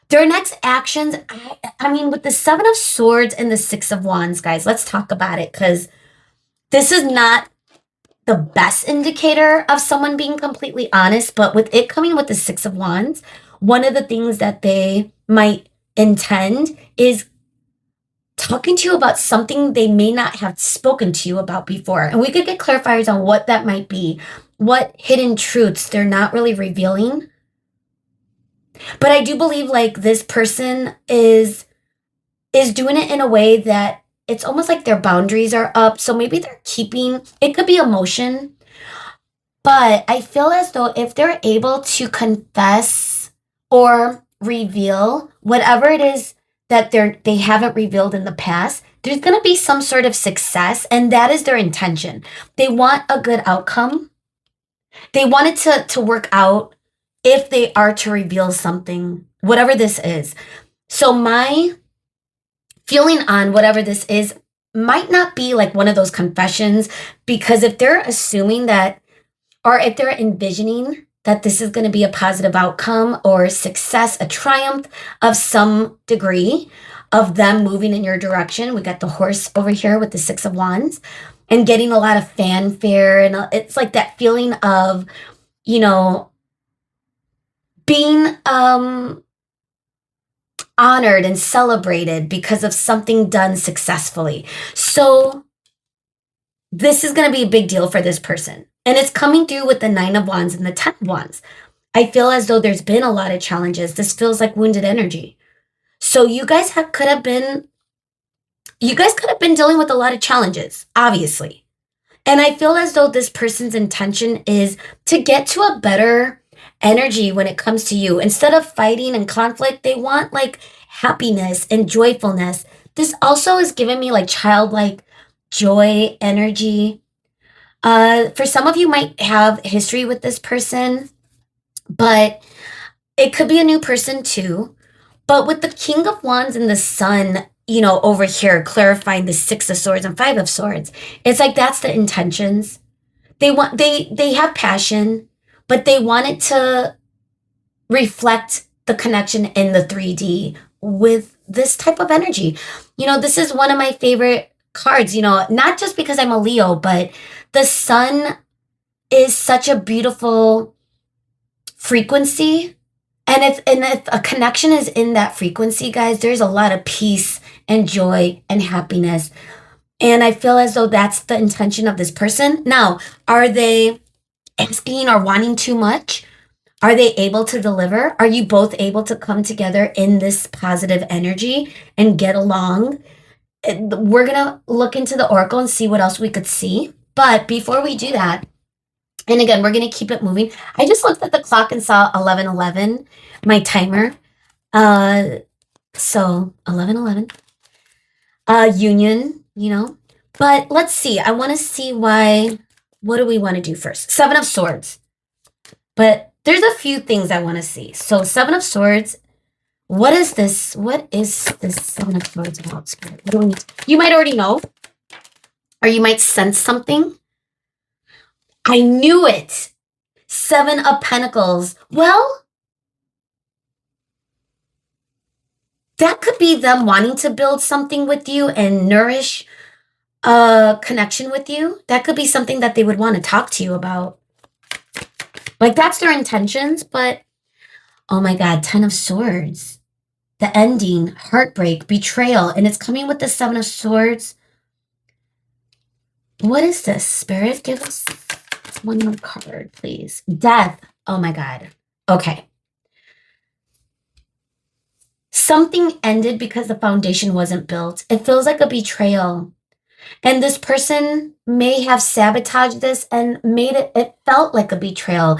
A: Their next actions, I mean, with the Seven of Swords and the Six of Wands, guys, let's talk about it because this is not the best indicator of someone being completely honest, but with it coming with the Six of Wands, one of the things that they might intend is talking to you about something they may not have spoken to you about before. And we could get clarifiers on what that might be, what hidden truths they're not really revealing. But I do believe like this person is doing it in a way that it's almost like their boundaries are up. So maybe they're keeping, it could be emotion, but I feel as though if they're able to confess or reveal whatever it is that they haven't revealed in the past, there's going to be some sort of success, and that is their intention. They want a good outcome. They want it to work out if they are to reveal something, whatever this is. So my feeling on whatever this is might not be like one of those confessions, because if they're assuming that, or if they're envisioning that this is going to be a positive outcome or success, a triumph of some degree of them moving in your direction. We got the horse over here with the Six of Wands and getting a lot of fanfare. And it's like that feeling of, you know, being honored and celebrated because of something done successfully. So this is going to be a big deal for this person. And it's coming through with the Nine of Wands and the Ten of Wands. I feel as though there's been a lot of challenges. This feels like wounded energy. So you guys could have been dealing with a lot of challenges, obviously. And I feel as though this person's intention is to get to a better energy when it comes to you. Instead of fighting and conflict, they want like happiness and joyfulness. This also is giving me like childlike joy energy. For some of you might have history with this person, but it could be a new person too. But with the King of Wands and the Sun, you know, over here clarifying the Six of Swords and Five of Swords, it's like that's the intentions. They have passion, but they want it to reflect the connection in the 3D with this type of energy. You know, this is one of my favorite cards, you know, not just because I'm a Leo, but the sun is such a beautiful frequency. And if a connection is in that frequency, guys, there's a lot of peace and joy and happiness. And I feel as though that's the intention of this person. Now, are they asking or wanting too much? Are they able to deliver? Are you both able to come together in this positive energy and get along? We're going to look into the oracle and see what else we could see. But before we do that, and again, we're going to keep it moving. I just looked at the clock and saw 11:11, my timer. So 11:11. Union, you know. But let's see. I want to see why. What do we want to do first? Seven of Swords. But there's a few things I want to see. So Seven of Swords. What is this? What is this Seven of Swords about, Spirit? What do we need? You might already know, or you might sense something. I knew it. Seven of Pentacles. Well, that could be them wanting to build something with you and nourish a connection with you. That could be something that they would want to talk to you about. Like that's their intentions, but oh my God, Ten of Swords. The ending, heartbreak, betrayal, and it's coming with the Seven of Swords. What is this? Spirit, give us one more card, please. Death. Oh my God. Okay. Something ended because the foundation wasn't built. It feels like a betrayal. And this person may have sabotaged this and made it felt like a betrayal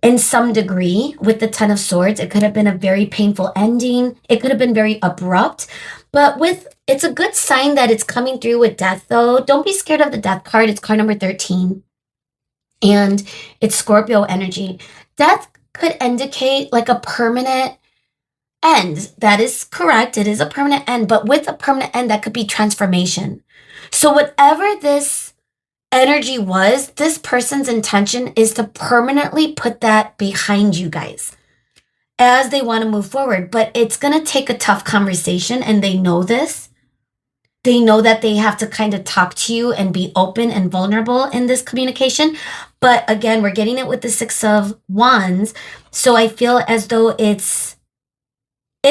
A: in some degree with the Ten of Swords. It could have been a very painful ending. It could have been very abrupt. But it's a good sign that it's coming through with death, though. Don't be scared of the death card. It's card number 13. And it's Scorpio energy. Death could indicate like a permanent end. That is correct. It is a permanent end. But with a permanent end, that could be transformation. So whatever this energy was, this person's intention is to permanently put that behind you guys as they want to move forward. But it's going to take a tough conversation, and they know this. They know that they have to kind of talk to you and be open and vulnerable in this communication. But again, we're getting it with the Six of Wands. So I feel as though it's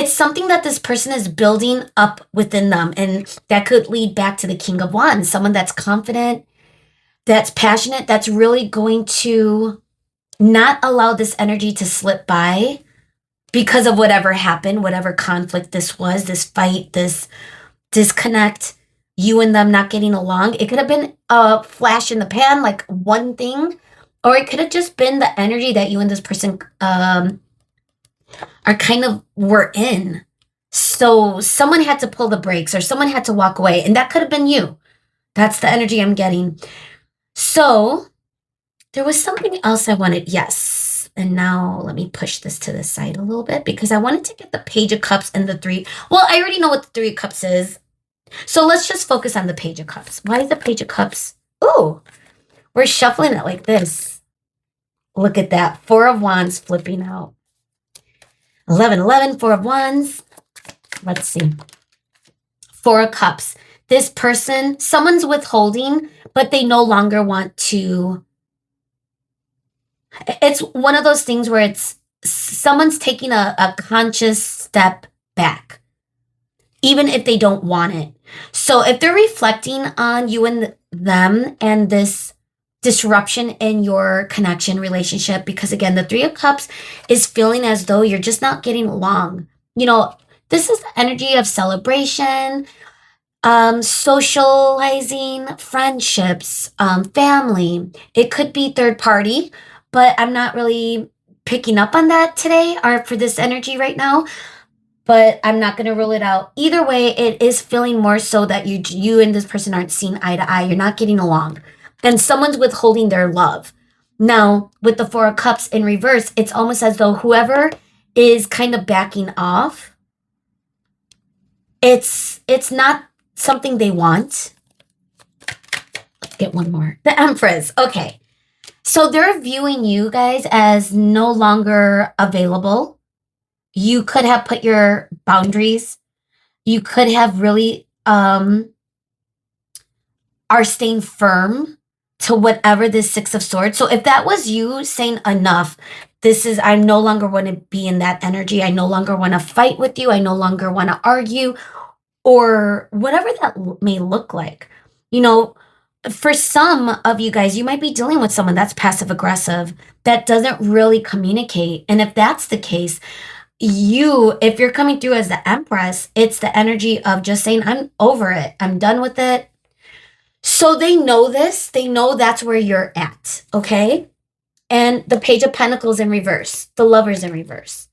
A: something that this person is building up within them. And that could lead back to the King of Wands, someone that's confident, that's passionate, that's really going to not allow this energy to slip by because of whatever happened, whatever conflict this was, this fight, this disconnect, you and them not getting along. It could have been a flash in the pan, like one thing, or it could have just been the energy that you and this person are kind of were in. So someone had to pull the brakes or someone had to walk away, and that could have been you. That's the energy I'm getting. So there was something else I wanted. Yes. And now let me push this to the side a little bit because I wanted to get the Page of Cups and the Three. Well, I already know what the Three of Cups is. So let's just focus on the Page of Cups. Why is the Page of Cups? Ooh, we're shuffling it like this. Look at that. Four of Wands flipping out. 11, 11, Four of Wands. Let's see. Four of Cups. This person, someone's withholding, but they no longer want to. It's one of those things where it's someone's taking a conscious step back, even if they don't want it. So if they're reflecting on you and them and this disruption in your connection relationship, because again, the Three of Cups is feeling as though you're just not getting along. You know, this is the energy of celebration, socializing, friendships, family. It could be third party, but I'm not really picking up on that today or for this energy right now. But I'm not going to rule it out. Either way, it is feeling more so that you and this person aren't seeing eye to eye. You're not getting along. And someone's withholding their love. Now, with the Four of Cups in reverse, it's almost as though whoever is kind of backing off, it's not something they want. Let's get one more. The Empress. Okay. So they're viewing you guys as no longer available. You could have put your boundaries. You could have really are staying firm to whatever this Six of Swords. So if that was you saying enough, I no longer want to be in that energy. I no longer want to fight with you. I no longer want to argue or whatever that may look like. You know, for some of you guys, you might be dealing with someone that's passive aggressive, that doesn't really communicate. And if that's the case, if you're coming through as the Empress, it's the energy of just saying, I'm over it. I'm done with it. So they know this. They know that's where you're at. Okay. And the Page of Pentacles in reverse, the Lovers in reverse.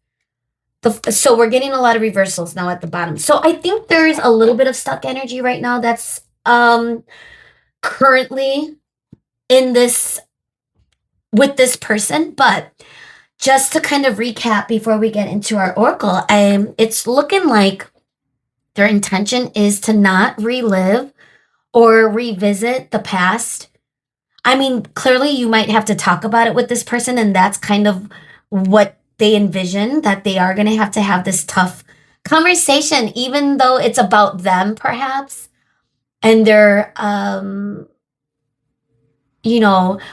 A: So we're getting a lot of reversals now at the bottom. So I think there's a little bit of stuck energy right now that's currently in this with this person. But just to kind of recap before we get into our oracle, it's looking like their intention is to not relive or revisit the past. I mean, clearly you might have to talk about it with this person, and that's kind of what they envision, that they are going to have this tough conversation, even though it's about them perhaps, and their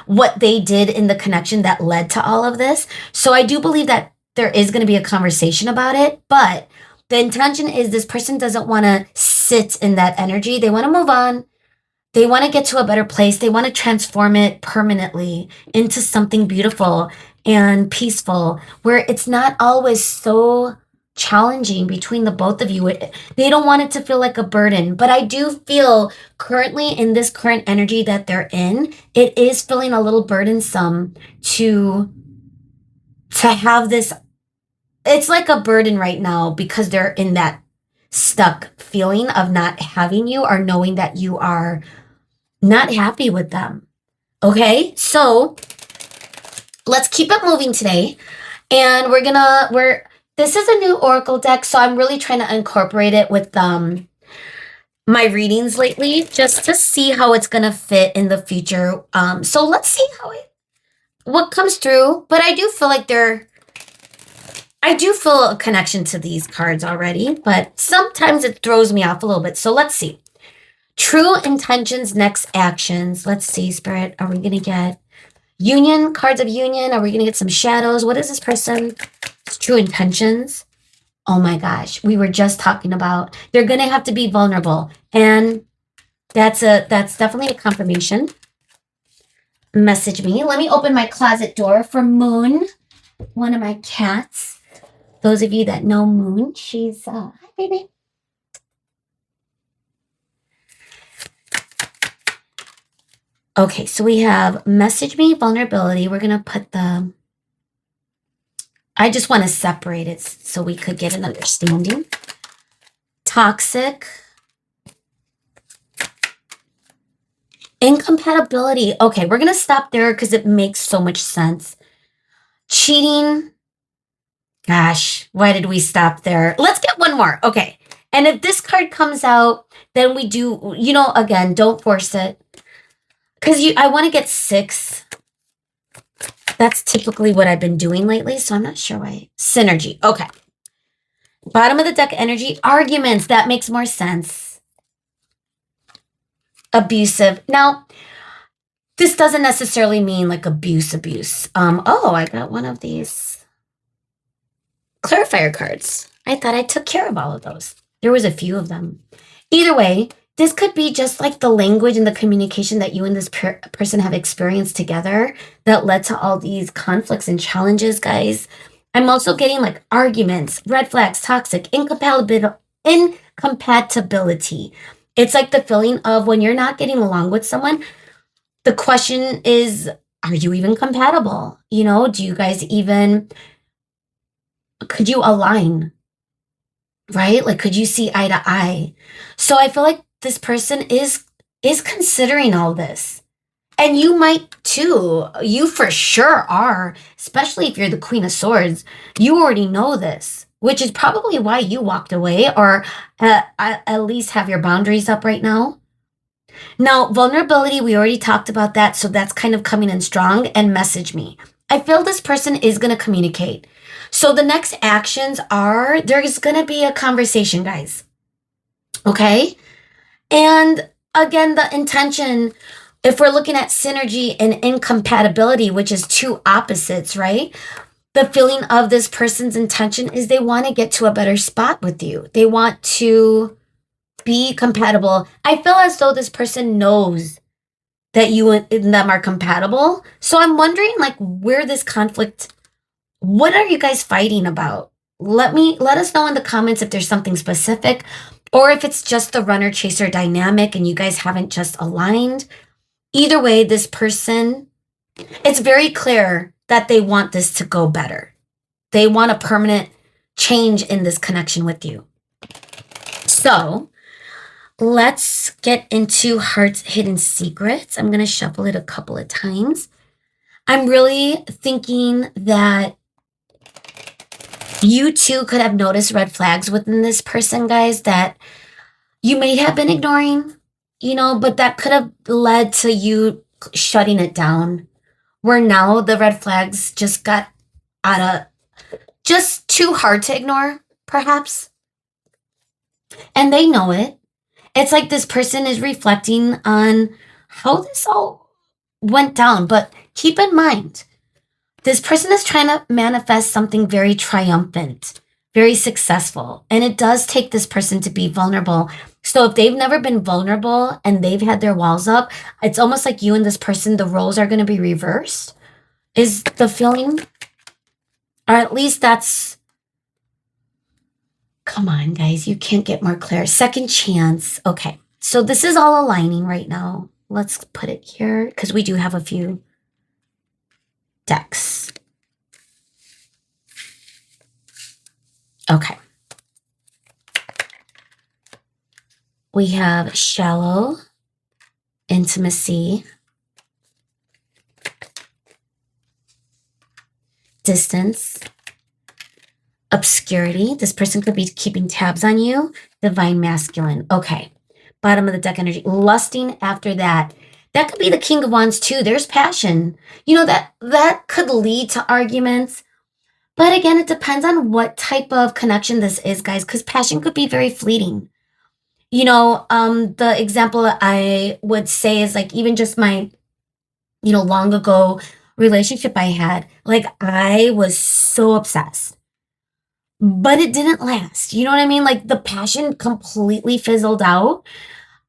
A: what they did in the connection that led to all of this. So I do believe that there is going to be a conversation about it, but the intention is this person doesn't want to sit in that energy. They want to move on. They want to get to a better place. They want to transform it permanently into something beautiful and peaceful, where it's not always so challenging between the both of you. They don't want it to feel like a burden, but I do feel currently in this current energy that they're in, it is feeling a little burdensome to have this. It's like a burden right now because they're in that stuck feeling of not having you or knowing that you are not happy with them. Okay, so let's keep it moving today. And this is a new Oracle deck, so I'm really trying to incorporate it with my readings lately just to see how it's gonna fit in the future. So let's see what comes through. But I do feel like I do feel a connection to these cards already, but sometimes it throws me off a little bit. So let's see. True intentions, next actions. Let's see, Spirit. Are we going to get union, cards of union? Are we going to get some shadows? What is this person? It's true intentions. Oh my gosh. We were just talking about they're going to have to be vulnerable. And that's definitely a confirmation. Message me. Let me open my closet door for Moon, one of my cats. Those of you that know Moon, she's, hi, baby. Okay, so we have message me, vulnerability. We're going to put I just want to separate it so we could get an understanding. Toxic. Incompatibility. Okay, we're going to stop there because it makes so much sense. Cheating. Gosh, why did we stop there? Let's get one more. Okay. And if this card comes out, then we do, again, don't force it. Because I want to get 6. That's typically what I've been doing lately, so I'm not sure why. Synergy. Okay. Bottom of the deck energy. Arguments. That makes more sense. Abusive. Now, this doesn't necessarily mean like abuse. Oh, I got one of these clarifier cards. I thought I took care of all of those. There was a few of them. Either way, this could be just like the language and the communication that you and this person have experienced together that led to all these conflicts and challenges, guys. I'm also getting like arguments, red flags, toxic, incompatibility. It's like the feeling of when you're not getting along with someone, the question is, are you even compatible? Do you guys could you align? Right? Like, could you see eye to eye? So I feel like this person is considering all this. And you might too. You for sure are, especially if you're the Queen of Swords. You already know this, which is probably why you walked away or at least have your boundaries up right now. Now, vulnerability, we already talked about that. So that's kind of coming in strong. And message me. I feel this person is going to communicate. So the next actions are, there's going to be a conversation, guys. Okay? And again, the intention, if we're looking at synergy and incompatibility, which is two opposites, right? The feeling of this person's intention is they want to get to a better spot with you. They want to be compatible. I feel as though this person knows that you and them are compatible. So I'm wondering like where this conflict, what are you guys fighting about? Let us know in the comments if there's something specific or if it's just the runner chaser dynamic and you guys haven't just aligned. Either way, this person, it's very clear that they want this to go better. They want a permanent change in this connection with you. So let's get into Heart's Hidden Secrets. I'm going to shuffle it a couple of times. I'm really thinking that you too could have noticed red flags within this person, guys, that you may have been ignoring, but that could have led to you shutting it down. Where now the red flags just got just too hard to ignore, perhaps. And they know it. It's like this person is reflecting on how this all went down. But keep in mind, this person is trying to manifest something very triumphant, very successful. And it does take this person to be vulnerable. So if they've never been vulnerable and they've had their walls up, it's almost like you and this person, the roles are going to be reversed, is the feeling. Or at least that's Come on, guys. You can't get more clear. Second chance. Okay. So this is all aligning right now. Let's put it here because we do have a few decks. Okay. We have shallow intimacy, distance, obscurity. This person could be keeping tabs on you. Divine masculine. Okay. Bottom of the deck energy. Lusting after that. That could be the King of Wands too. There's passion. You know, that could lead to arguments. But again, it depends on what type of connection this is, guys, because passion could be very fleeting. You know, the example I would say is like even just my, long ago relationship I had. Like I was so obsessed, but it didn't last. You know what I mean? Like the passion completely fizzled out.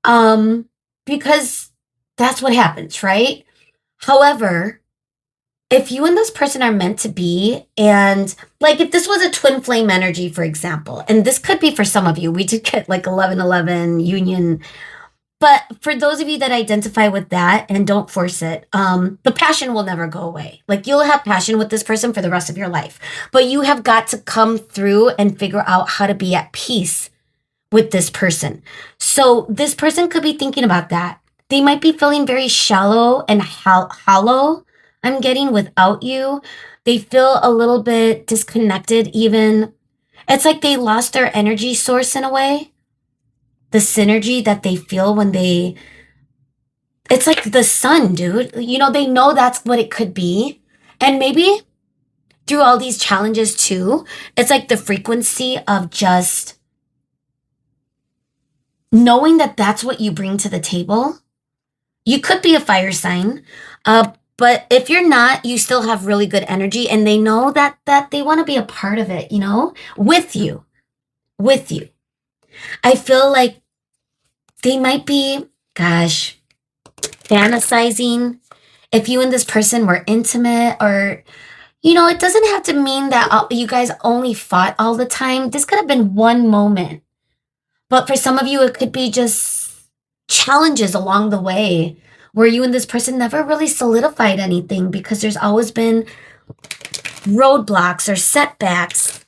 A: Um, because that's what happens, right? However, if you and this person are meant to be, and like if this was a twin flame energy, for example, and this could be for some of you, we did get like 1111 union. But for those of you that identify with that and don't force it, the passion will never go away. Like you'll have passion with this person for the rest of your life, but you have got to come through and figure out how to be at peace with this person. So this person could be thinking about that. They might be feeling very shallow and hollow. I'm getting without you. They feel a little bit disconnected, even. It's like they lost their energy source in a way. The synergy that they feel when it's like the sun, dude. You know, they know that's what it could be. And maybe through all these challenges too, it's like the frequency of just knowing that that's what you bring to the table. You could be a fire sign, but if you're not, you still have really good energy, and they know that they want to be a part of it, with you, with you. I feel like they might be, gosh, fantasizing. If you and this person were intimate, or it doesn't have to mean that you guys only fought all the time. This could have been one moment. But for some of you, it could be just challenges along the way where you and this person never really solidified anything because there's always been roadblocks or setbacks.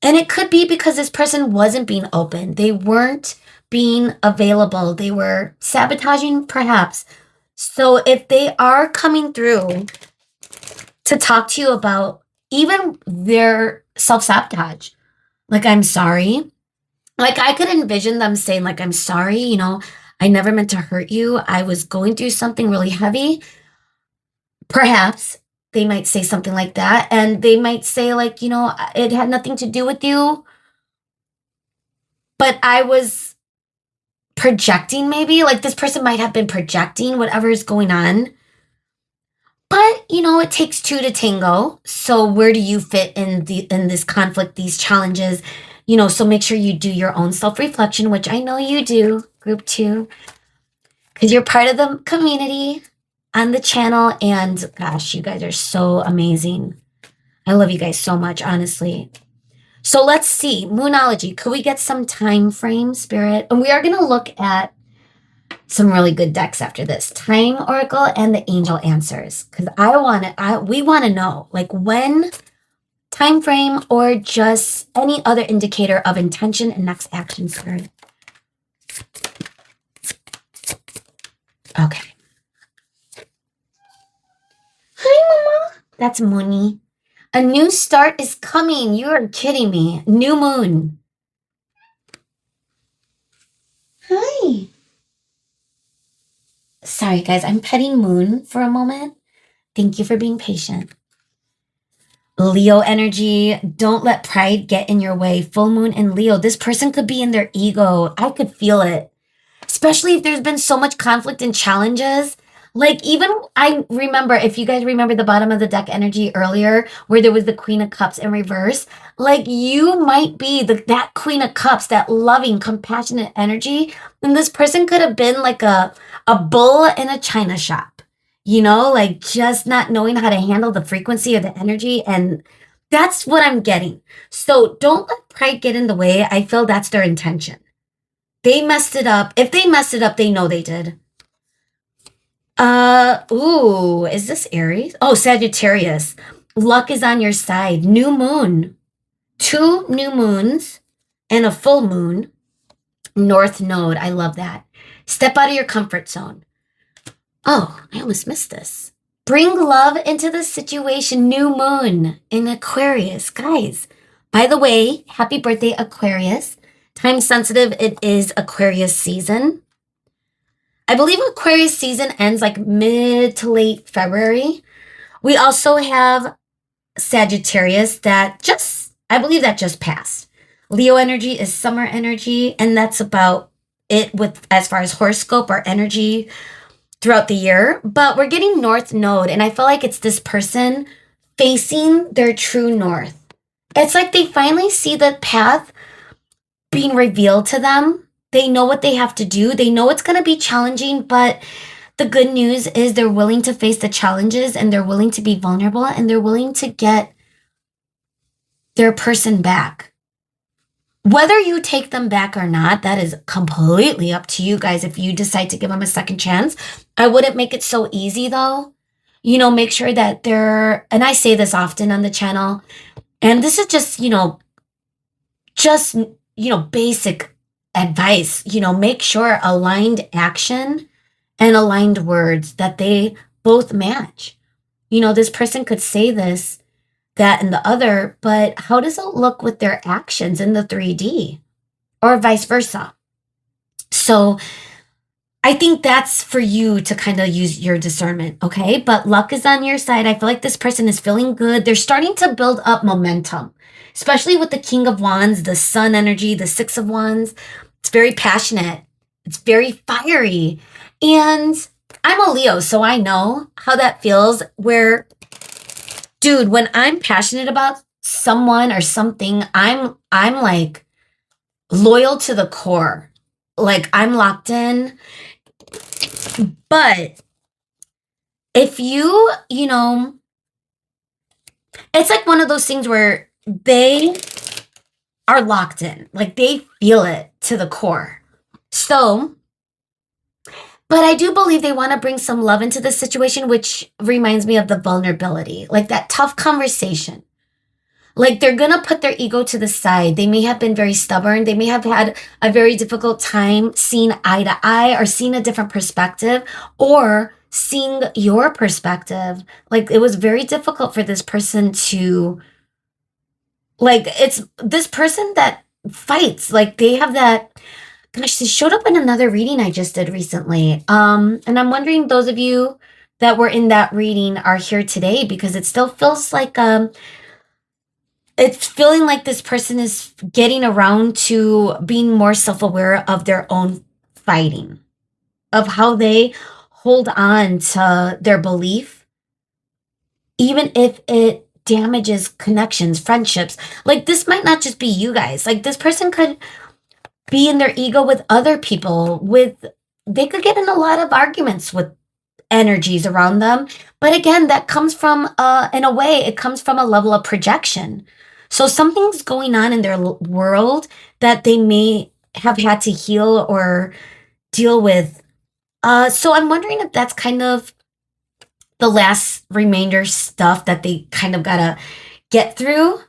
A: And it could be because this person wasn't being open. They weren't being available. They were sabotaging, perhaps. So if they are coming through to talk to you about even their self-sabotage, like, I'm sorry. Like, I could envision them saying, like, I'm sorry, I never meant to hurt you. I was going through something really heavy. Perhaps they might say something like that. And they might say, like, it had nothing to do with you. But I was projecting, maybe. Like, this person might have been projecting whatever is going on. But, it takes two to tango. So where do you fit in this conflict, these challenges? So make sure you do your own self-reflection, which I know you do, group 2, because you're part of the community on the channel. And gosh, you guys are so amazing. I love you guys so much, honestly. So let's see, Moonology. Could we get some time frame, Spirit? And we are going to look at some really good decks after this. Time Oracle and the Angel Answers. Because we want to know, like, when, time frame, or just any other indicator of intention and next action, Spirit. Okay. Hi, Mama. That's Mooney. A new start is coming. You are kidding me. New moon. Hi. Sorry, guys. I'm petting Moon for a moment. Thank you for being patient. Leo energy. Don't let pride get in your way. Full moon in Leo. This person could be in their ego. I could feel it. Especially if there's been so much conflict and challenges. Like, even I remember, if you guys remember the bottom of the deck energy earlier, where there was the Queen of Cups in reverse, like, you might be that Queen of Cups, that loving, compassionate energy. And this person could have been like a bull in a china shop, like just not knowing how to handle the frequency of the energy. And That's what I'm getting. So don't let pride get in the way. I feel that's their intention. They messed it up. If they messed it up, they know they did. Ooh, is this Aries? Oh, Sagittarius. Luck is on your side. New moon. 2 new moons and a full moon. North node. I love that. Step out of your comfort zone. Oh, I almost missed this. Bring love into the situation. New moon in Aquarius. Guys, by the way, happy birthday, Aquarius. Time sensitive, it is Aquarius season. I believe Aquarius season ends like mid to late February. We also have Sagittarius I believe that just passed. Leo energy is summer energy, and that's about it with as far as horoscope or energy throughout the year. But we're getting North Node, and I feel like it's this person facing their true north. It's like they finally see the path being revealed to them. They know what they have to do. They know it's going to be challenging, but the good news is they're willing to face the challenges and they're willing to be vulnerable and they're willing to get their person back. Whether you take them back or not, that is completely up to you guys if you decide to give them a second chance. I wouldn't make it so easy though. Make sure that and I say this often on the channel, and this is basic advice. Make sure aligned action and aligned words that they both match. This person could say this, that, and the other, but how does it look with their actions in the 3D or vice versa? So I think that's for you to kind of use your discernment, okay? But luck is on your side. I feel like this person is feeling good. They're starting to build up momentum, especially with the King of Wands, the Sun energy, the Six of Wands. It's very passionate. It's very fiery. And I'm a Leo, so I know how that feels where, dude, when I'm passionate about someone or something, I'm like loyal to the core. Like I'm locked in. But if it's like one of those things where they are locked in, like they feel it to the core. So, but I do believe they want to bring some love into the situation, which reminds me of the vulnerability, like that tough conversation. Like they're going to put their ego to the side. They may have been very stubborn. They may have had a very difficult time seeing eye to eye or seeing a different perspective or seeing your perspective. Like it was very difficult for this person to, like, it's this person that fights. Like they have that, gosh, this showed up in another reading I just did recently. And I'm wondering those of you that were in that reading are here today because it still feels like, it's feeling like this person is getting around to being more self-aware of their own fighting, of how they hold on to their belief, even if it damages connections, friendships. Like this might not just be you guys. Like this person could be in their ego with other people, they could get in a lot of arguments with energies around them. But again, that comes from, in a way, it comes from a level of projection. So something's going on in their world that they may have had to heal or deal with. So I'm wondering if that's kind of the last remainder stuff that they kind of gotta get through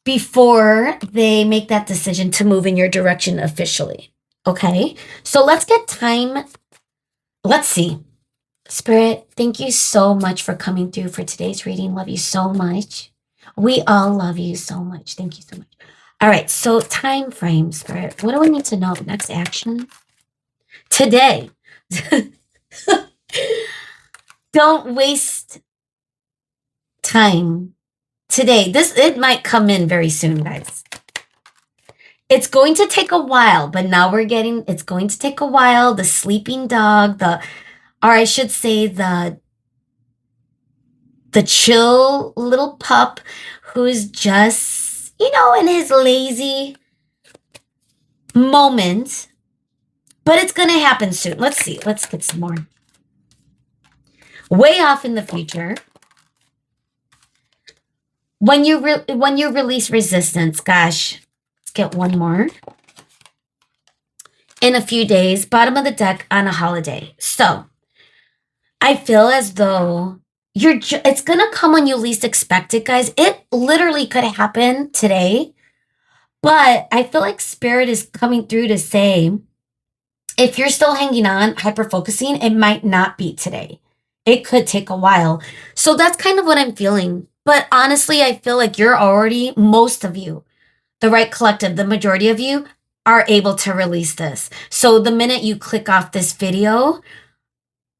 A: before they make that decision to move in your direction officially. Okay, so let's get time. Let's see. Spirit, thank you so much for coming through for today's reading. Love you so much. We all love you so much. Thank you so much. All right, so time frame, Spirit. What do I need to know? Next action? Today. Don't waste time. Today. It might come in very soon, guys. It's going to take a while, but now it's going to take a while. The sleeping dog, or I should say the chill little pup who's just, in his lazy moment. But it's going to happen soon. Let's see. Let's get some more. Way off in the future. when you release resistance, gosh, let's get one more. In a few days, bottom of the deck on a holiday. So I feel as though it's gonna come when you least expect it, guys. It literally could happen today, but I feel like spirit is coming through to say, if you're still hanging on, hyper focusing, it might not be today. It could take a while. So that's kind of what I'm feeling. But honestly, I feel like you're already, most of you, the right collective, the majority of you are able to release this. So the minute you click off this video,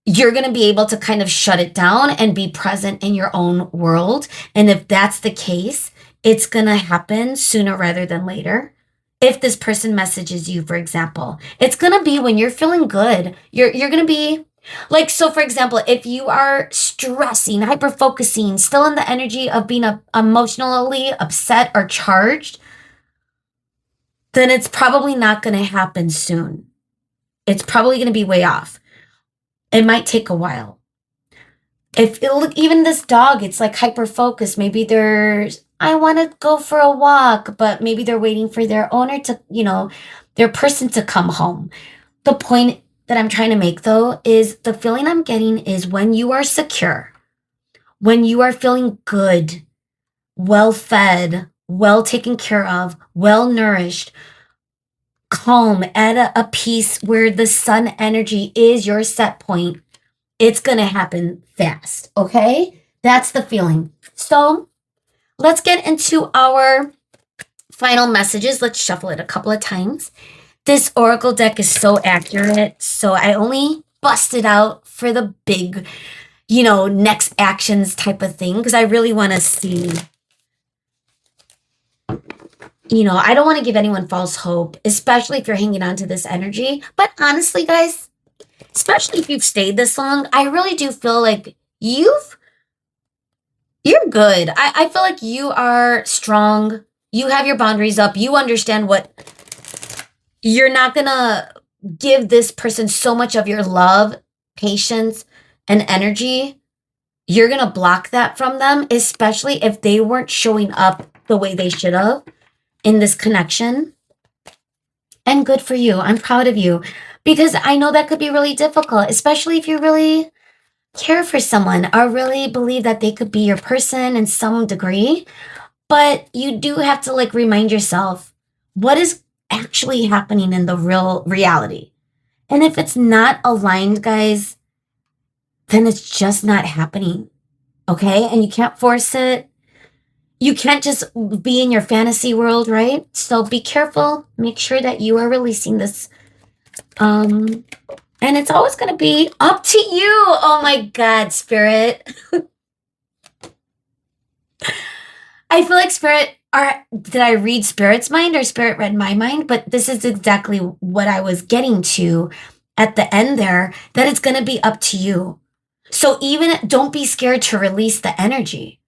A: you're going to be able to kind of shut it down and be present in your own world. And if that's the case, it's going to happen sooner rather than later. If this person messages you, for example, it's going to be when you're feeling good. You're going to be like, so for example, if you are stressing, hyper focusing, still in the energy of being emotionally upset or charged, then it's probably not going to happen soon. It's probably going to be way off. It might take a while. If it look, even this dog, it's like hyper focused. Maybe I want to go for a walk, but maybe they're waiting for their owner to, their person to come home. The point that I'm trying to make though is the feeling I'm getting is when you are secure, when you are feeling good, well fed, well taken care of, well nourished, calm, at a peace where the sun energy is your set point, it's going to happen fast. Okay. That's the feeling. So let's get into our final messages. Let's shuffle it a couple of times. This Oracle deck is so accurate. So I only busted out for the big, next actions type of thing because I really want to see. I don't want to give anyone false hope, especially if you're hanging on to this energy. But honestly, guys, especially if you've stayed this long, I really do feel like you're good. I feel like you are strong. You have your boundaries up. You understand you're not going to give this person so much of your love, patience, and energy. You're going to block that from them, especially if they weren't showing up the way they should have in this connection. And good for you. I'm proud of you because I know that could be really difficult, especially if you really care for someone or really believe that they could be your person in some degree. But you do have to remind yourself what is actually happening in the real reality. And if it's not aligned, guys, then it's just not happening. Okay. And you can't force it. You can't just be in your fantasy world, right? So be careful. Make sure that you are releasing this. And it's always going to be up to you. Oh my God, Spirit. I feel like did I read Spirit's mind or Spirit read my mind? But this is exactly what I was getting to at the end there, that it's going to be up to you. So don't be scared to release the energy.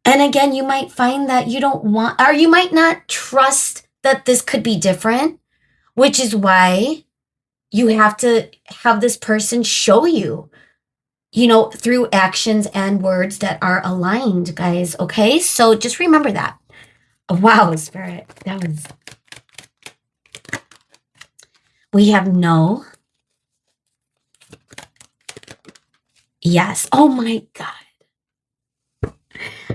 A: And again, you might find that you don't want, or you might not trust that this could be different, which is why you have to have this person show you, through actions and words that are aligned, guys. Okay. So just remember that. Wow, Spirit. We have no. Yes. Oh my God.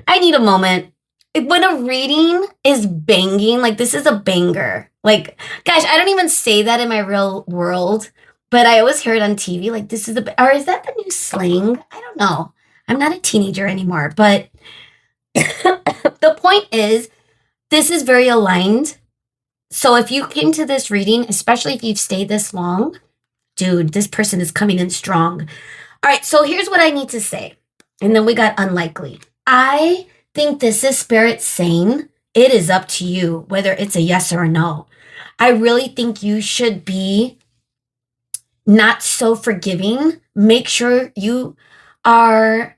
A: I need a moment. When a reading is banging, this is a banger. Gosh, I don't even say that in my real world, but I always hear it on TV. This is or is that the new slang? I don't know. I'm not a teenager anymore, but the point is, this is very aligned. So if you came to this reading, especially if you've stayed this long, dude, this person is coming in strong. All right, so here's what I need to say. And then we got unlikely. I think this is Spirit saying it is up to you, whether it's a yes or a no. I really think you should be not so forgiving. Make sure you are,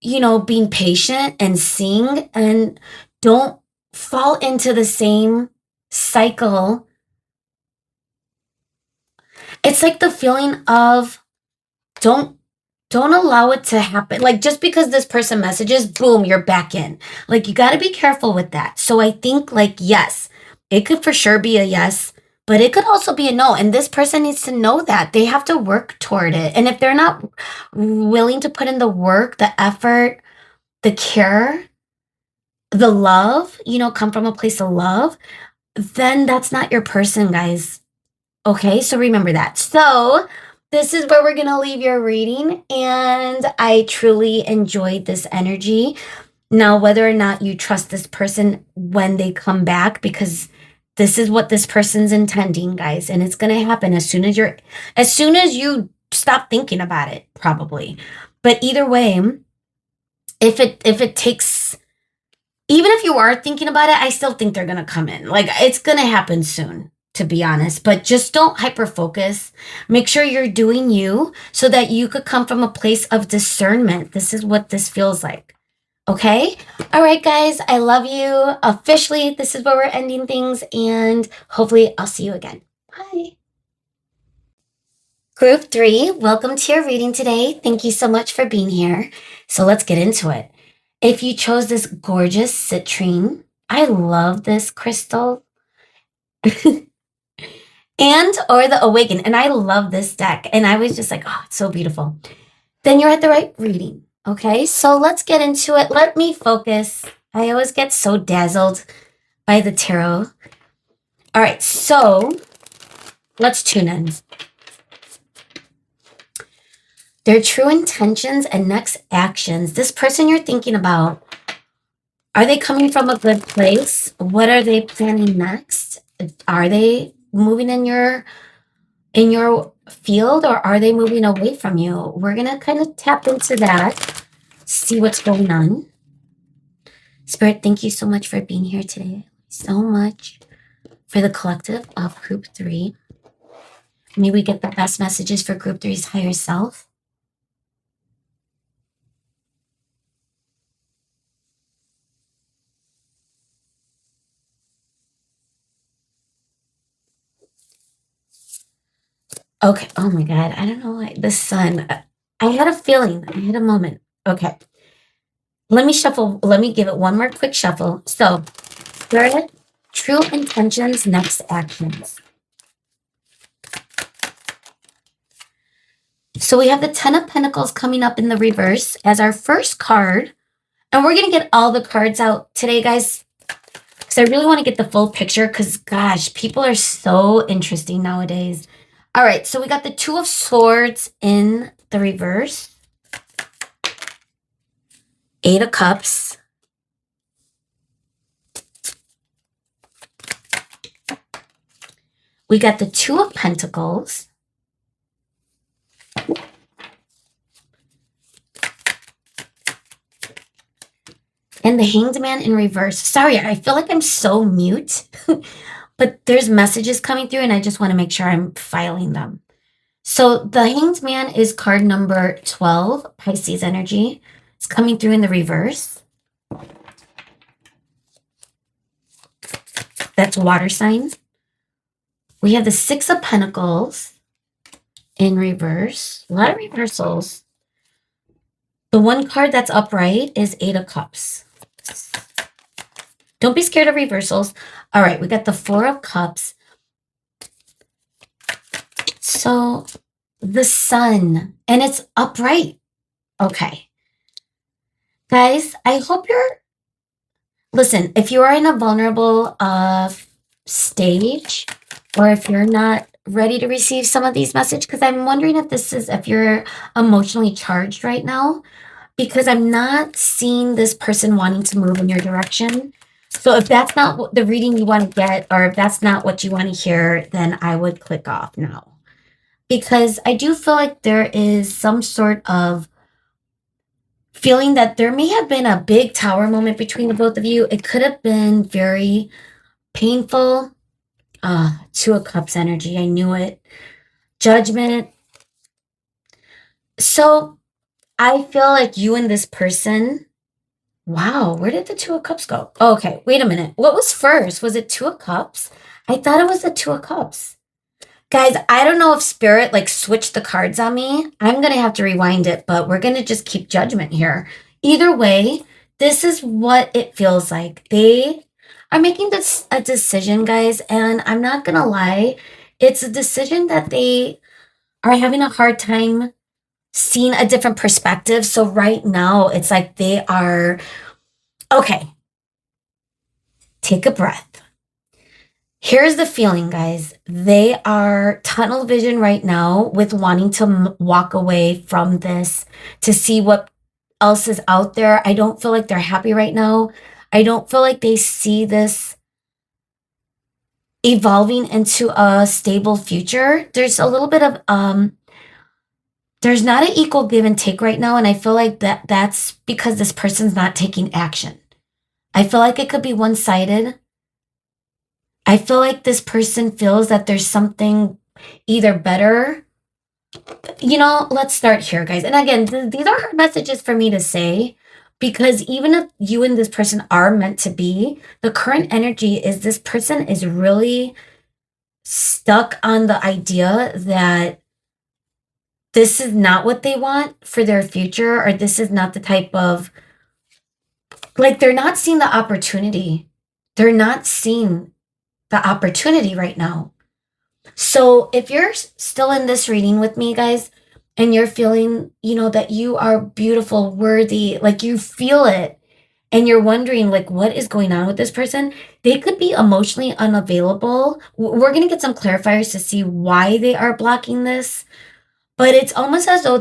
A: being patient and seeing, and don't fall into the same cycle. It's like the feeling of don't Don't allow it to happen. Like, just because this person messages, boom, you're back in. Like, you got to be careful with that. So I think, like, yes, it could for sure be a yes, but it could also be a no. And this person needs to know that they have to work toward it. And if they're not willing to put in the work, the effort, the care, the love, come from a place of love, then that's not your person, guys. Okay, so remember that. So, this is where we're going to leave your reading. And I truly enjoyed this energy. Now, whether or not you trust this person when they come back, because this is what this person's intending, guys. And it's going to happen as soon as you stop thinking about it, probably. But either way, if it takes, even if you are thinking about it, I still think they're going to come in. Like, it's going to happen soon, to be honest, but just don't hyper focus. Make sure you're doing you so that you could come from a place of discernment. This is what this feels like. Okay? All right, guys, I love you. Officially, this is where we're ending things, and hopefully I'll see you again. Bye. Group 3, welcome to your reading today. Thank you so much for being here. So let's get into it. If you chose this gorgeous citrine, I love this crystal. And or the Awaken, and I love this deck. And I was just like, oh, it's so beautiful. Then you're at the right reading. Okay, so let's get into it. Let me focus. I always get so dazzled by the tarot. All right, so let's tune in. Their true intentions and next actions. This person you're thinking about, are they coming from a good place? What are they planning next? Are they moving in your field, or are they moving away from you? We're going to kind of tap into that, see what's going on. Spirit, thank you so much for being here today. So much for the collective of Group 3. May we get the best messages for Group 3's higher self. Okay. Oh my God. I don't know why. The sun. I had a feeling. I had a moment. Okay. Let me shuffle. Let me give it one more quick shuffle. So, Spirit, true intentions, next actions. So we have the 10 of Pentacles coming up in the reverse as our first card. And we're going to get all the cards out today, guys, because I really want to get the full picture because, gosh, people are so interesting nowadays. All right, so we got the 2 of Swords in the reverse. 8 of Cups. We got the 2 of Pentacles. And the Hanged Man in reverse. Sorry, I feel like I'm so mute. But there's messages coming through, and I just want to make sure I'm filing them. So the Hanged Man is card number 12, Pisces energy. It's coming through in the reverse. That's water signs. We have the 6 of Pentacles in reverse. A lot of reversals. The one card that's upright is 8 of Cups. Don't be scared of reversals. All right, we got the 4 of Cups. So the Sun, and it's upright. Okay. Guys, I hope listen, if you are in a vulnerable stage, or if you're not ready to receive some of these messages, because I'm wondering if you're emotionally charged right now, because I'm not seeing this person wanting to move in your direction. So if that's not what the reading you want to get, or if that's not what you want to hear, then I would click off now. Because I do feel like there is some sort of feeling that there may have been a big tower moment between the both of you. It could have been very painful. 2 of Cups energy. I knew it. Judgment. So I feel like you and this person. Wow, where did the 2 of Cups go? Oh, okay, wait a minute. What was first? Was it 2 of Cups? I thought it was the 2 of Cups. Guys, I don't know if spirit like switched the cards on me. I'm going to have to rewind it, but we're going to just keep judgment here. Either way, this is what it feels like. They are making this a decision, guys, and I'm not going to lie. It's a decision that they are having a hard time seeing a different perspective. So right now, it's like they are okay. Take a breath. Here's the feeling, guys. They are tunnel vision right now with wanting to walk away from this to see what else is out there. I don't feel like they're happy right now. I don't feel like they see this evolving into a stable future. There's a little bit of there's not an equal give and take right now, and I feel like that's because this person's not taking action. I feel like it could be one-sided. I feel like this person feels that there's something either better. Let's start here, guys. And again, these are hard messages for me to say because even if you and this person are meant to be, the current energy is this person is really stuck on the idea that this is not what they want for their future, or this is not the type of, like, they're not seeing the opportunity. They're not seeing the opportunity right now. So if you're still in this reading with me, guys, and you're feeling, that you are beautiful, worthy, like you feel it, and you're wondering, like, what is going on with this person? They could be emotionally unavailable. We're going to get some clarifiers to see why they are blocking this, but it's almost as though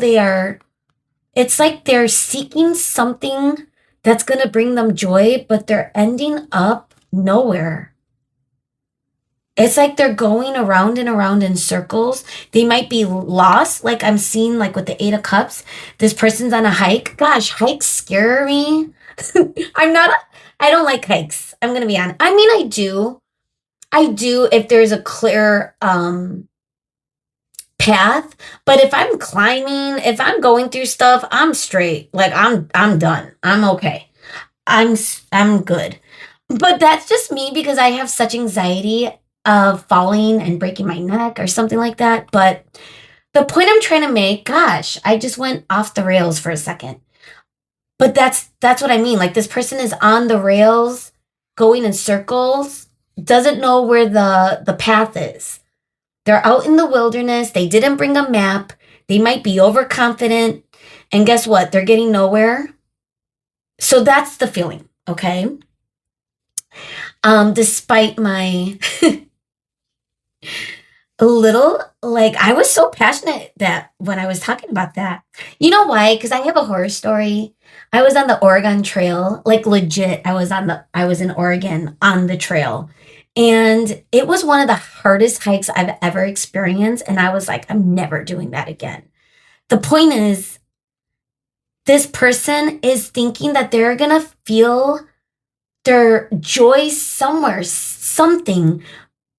A: it's like they're seeking something that's going to bring them joy, but they're ending up nowhere. It's like they're going around and around in circles. They might be lost. Like I'm seeing like with the Eight of Cups, this person's on a hike. Gosh, hikes scare me. I don't like hikes. I'm going to be honest. I mean, I do. I do if there's a clear path, but if I'm climbing, if I'm going through stuff, I'm straight. Like I'm done. I'm okay. I'm good. But that's just me because I have such anxiety of falling and breaking my neck or something like that. But the point I'm trying to make, gosh, I just went off the rails for a second. But that's what I mean. Like this person is on the rails, going in circles, doesn't know where the path is. They're out in the wilderness. They didn't bring a map. They might be overconfident. And guess what? They're getting nowhere. So that's the feeling, okay? Despite my a little, like, I was so passionate that when I was talking about that. You know why? Because I have a horror story. I was on the Oregon Trail, like legit. I was in Oregon on the trail. And it was one of the hardest hikes I've ever experienced. And I was like, I'm never doing that again. The point is, this person is thinking that they're going to feel their joy somewhere, something,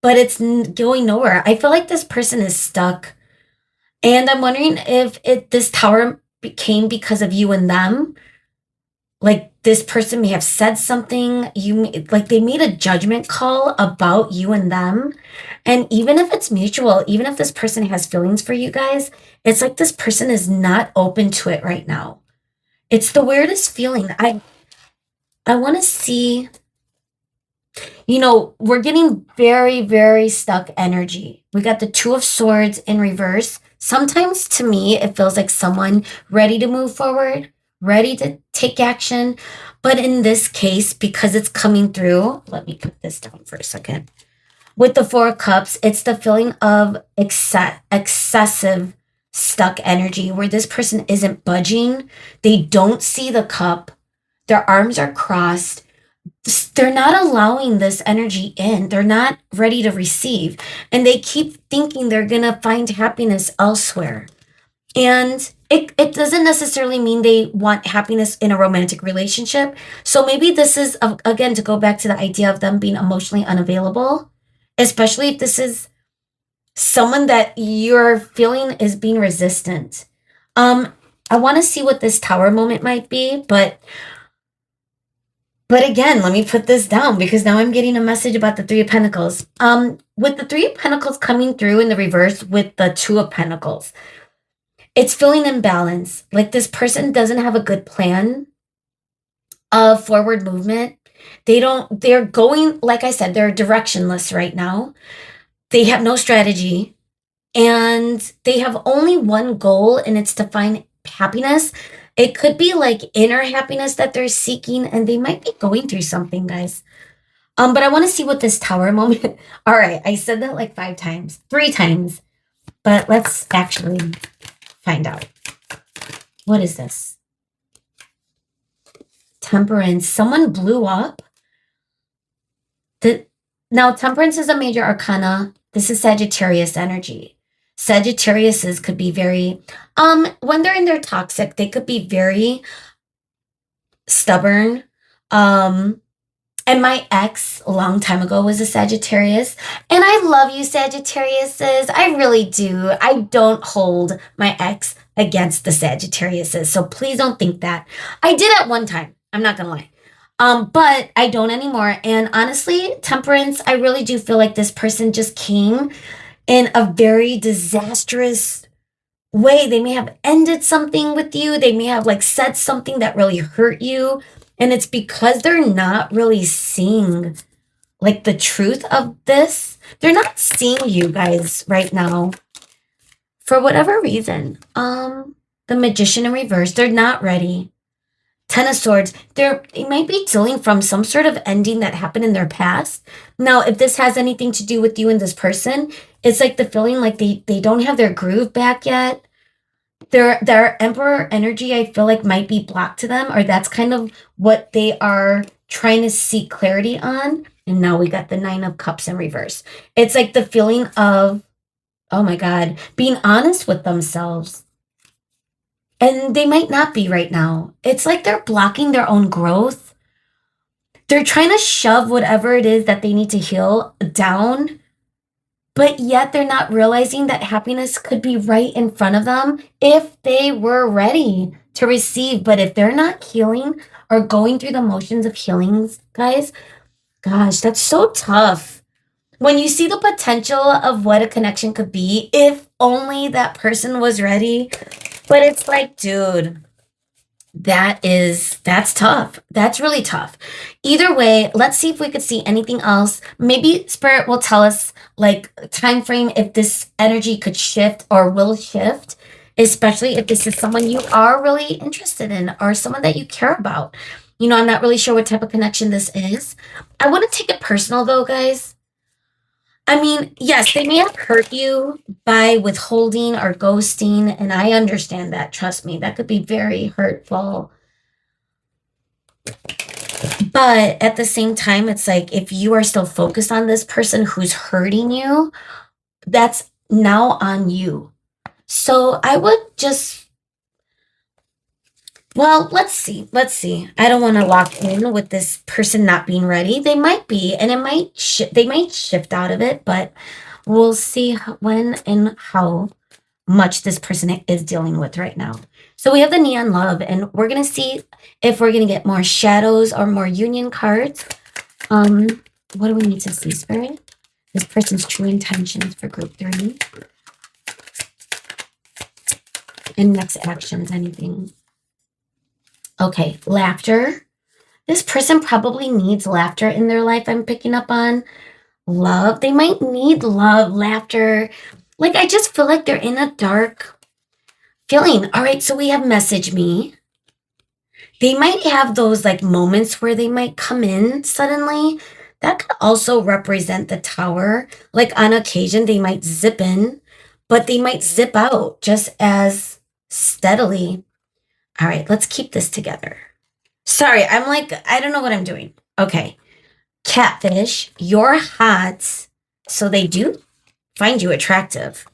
A: but it's going nowhere. I feel like this person is stuck. And I'm wondering if this tower came because of you and them. Like this person may have said something, like they made a judgment call about you and them. And even if it's mutual, even if this person has feelings for you guys, it's like this person is not open to it right now. It's the weirdest feeling. I want to see, we're getting very, very stuck energy. We got the Two of Swords in reverse. Sometimes to me, it feels like someone ready to move forward, ready to take action. But in this case, because it's coming through, let me put this down for a second. With the Four of Cups, it's the feeling of excessive stuck energy where this person isn't budging. They don't see the cup. Their arms are crossed. They're not allowing this energy in. They're not ready to receive. And they keep thinking they're going to find happiness elsewhere. And it doesn't necessarily mean they want happiness in a romantic relationship. So maybe this is, again, to go back to the idea of them being emotionally unavailable, especially if this is someone that you're feeling is being resistant. I want to see what this tower moment might be, but But again, let me put this down because now I'm getting a message about the Three of Pentacles. With the Three of Pentacles coming through in the reverse with the Two of Pentacles, it's feeling imbalanced. Like this person doesn't have a good plan of forward movement. They're going, like I said, they're directionless right now. They have no strategy and they have only one goal, and it's to find happiness. It could be like inner happiness that they're seeking, and they might be going through something, guys. But I want to see what this tower moment. All right, I said that like 5 times, 3 times, but let's actually find out. What is this? Temperance. Someone blew up. Now, Temperance is a major arcana. This is Sagittarius energy. Sagittariuses could be very, when they're in their toxic, they could be very stubborn. And my ex a long time ago was a Sagittarius. And I love you, Sagittariuses. I really do. I don't hold my ex against the Sagittariuses. So please don't think that. I did at one time. I'm not going to lie. But I don't anymore. And honestly, Temperance, I really do feel like this person just came in a very disastrous way. They may have ended something with you. They may have like said something that really hurt you. And it's because they're not really seeing like the truth of this. They're not seeing you guys right now for whatever reason. The Magician in reverse, they're not ready. Ten of Swords, they might be dealing from some sort of ending that happened in their past. Now, if this has anything to do with you and this person, it's like the feeling like they don't have their groove back yet. Their Emperor energy, I feel like might be blocked to them, or that's kind of what they are trying to seek clarity on. And now we got the Nine of Cups in reverse. It's like the feeling of, oh my God, being honest with themselves. And they might not be right now. It's like they're blocking their own growth. They're trying to shove whatever it is that they need to heal down, but yet they're not realizing that happiness could be right in front of them if they were ready to receive. But if they're not healing or going through the motions of healings, guys, gosh, that's so tough. When you see the potential of what a connection could be, if only that person was ready. But it's like, dude, that's tough. That's really tough. Either way, let's see if we could see anything else. Maybe Spirit will tell us like time frame if this energy could shift or will shift, especially if this is someone you are really interested in or someone that you care about. You know, I'm not really sure what type of connection this is. I wouldn't take it personal though, guys. I mean, yes, they may have hurt you by withholding or ghosting, and I understand that. Trust me, that could be very hurtful. But at the same time, it's like if you are still focused on this person who's hurting you, that's now on you. So I would just, well, let's see. Let's see. I don't want to lock in with this person not being ready. They might be, and it might they might shift out of it, but we'll see when and how much this person is dealing with right now. So we have the Neon Love, and we're going to see if we're going to get more shadows or more union cards. What do we need to see, Spirit? This person's true intentions for group 3. And next actions, anything. Okay, laughter. This person probably needs laughter in their life, I'm picking up on. Love. They might need love, laughter. Like, I just feel like they're in a dark feeling. All right, so we have message me. They might have those like moments where they might come in suddenly. That could also represent the Tower. Like on occasion, they might zip in, but they might zip out just as steadily. All right, let's keep this together. Sorry, I'm like, I don't know what I'm doing. Okay. Catfish, you're hot. So they do find you attractive.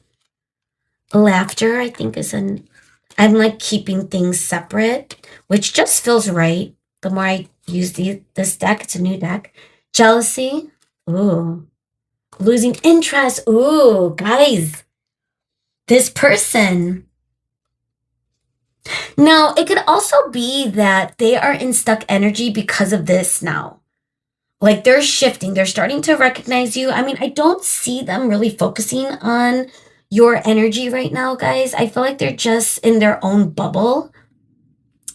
A: Laughter, I think, I'm like keeping things separate, which just feels right. The more I use this deck, it's a new deck. Jealousy, ooh. Losing interest, ooh, guys. This person, Now, it could also be that they are in stuck energy because of this now. Like they're shifting, they're starting to recognize you. I mean, I don't see them really focusing on your energy right now, guys. I feel like they're just in their own bubble.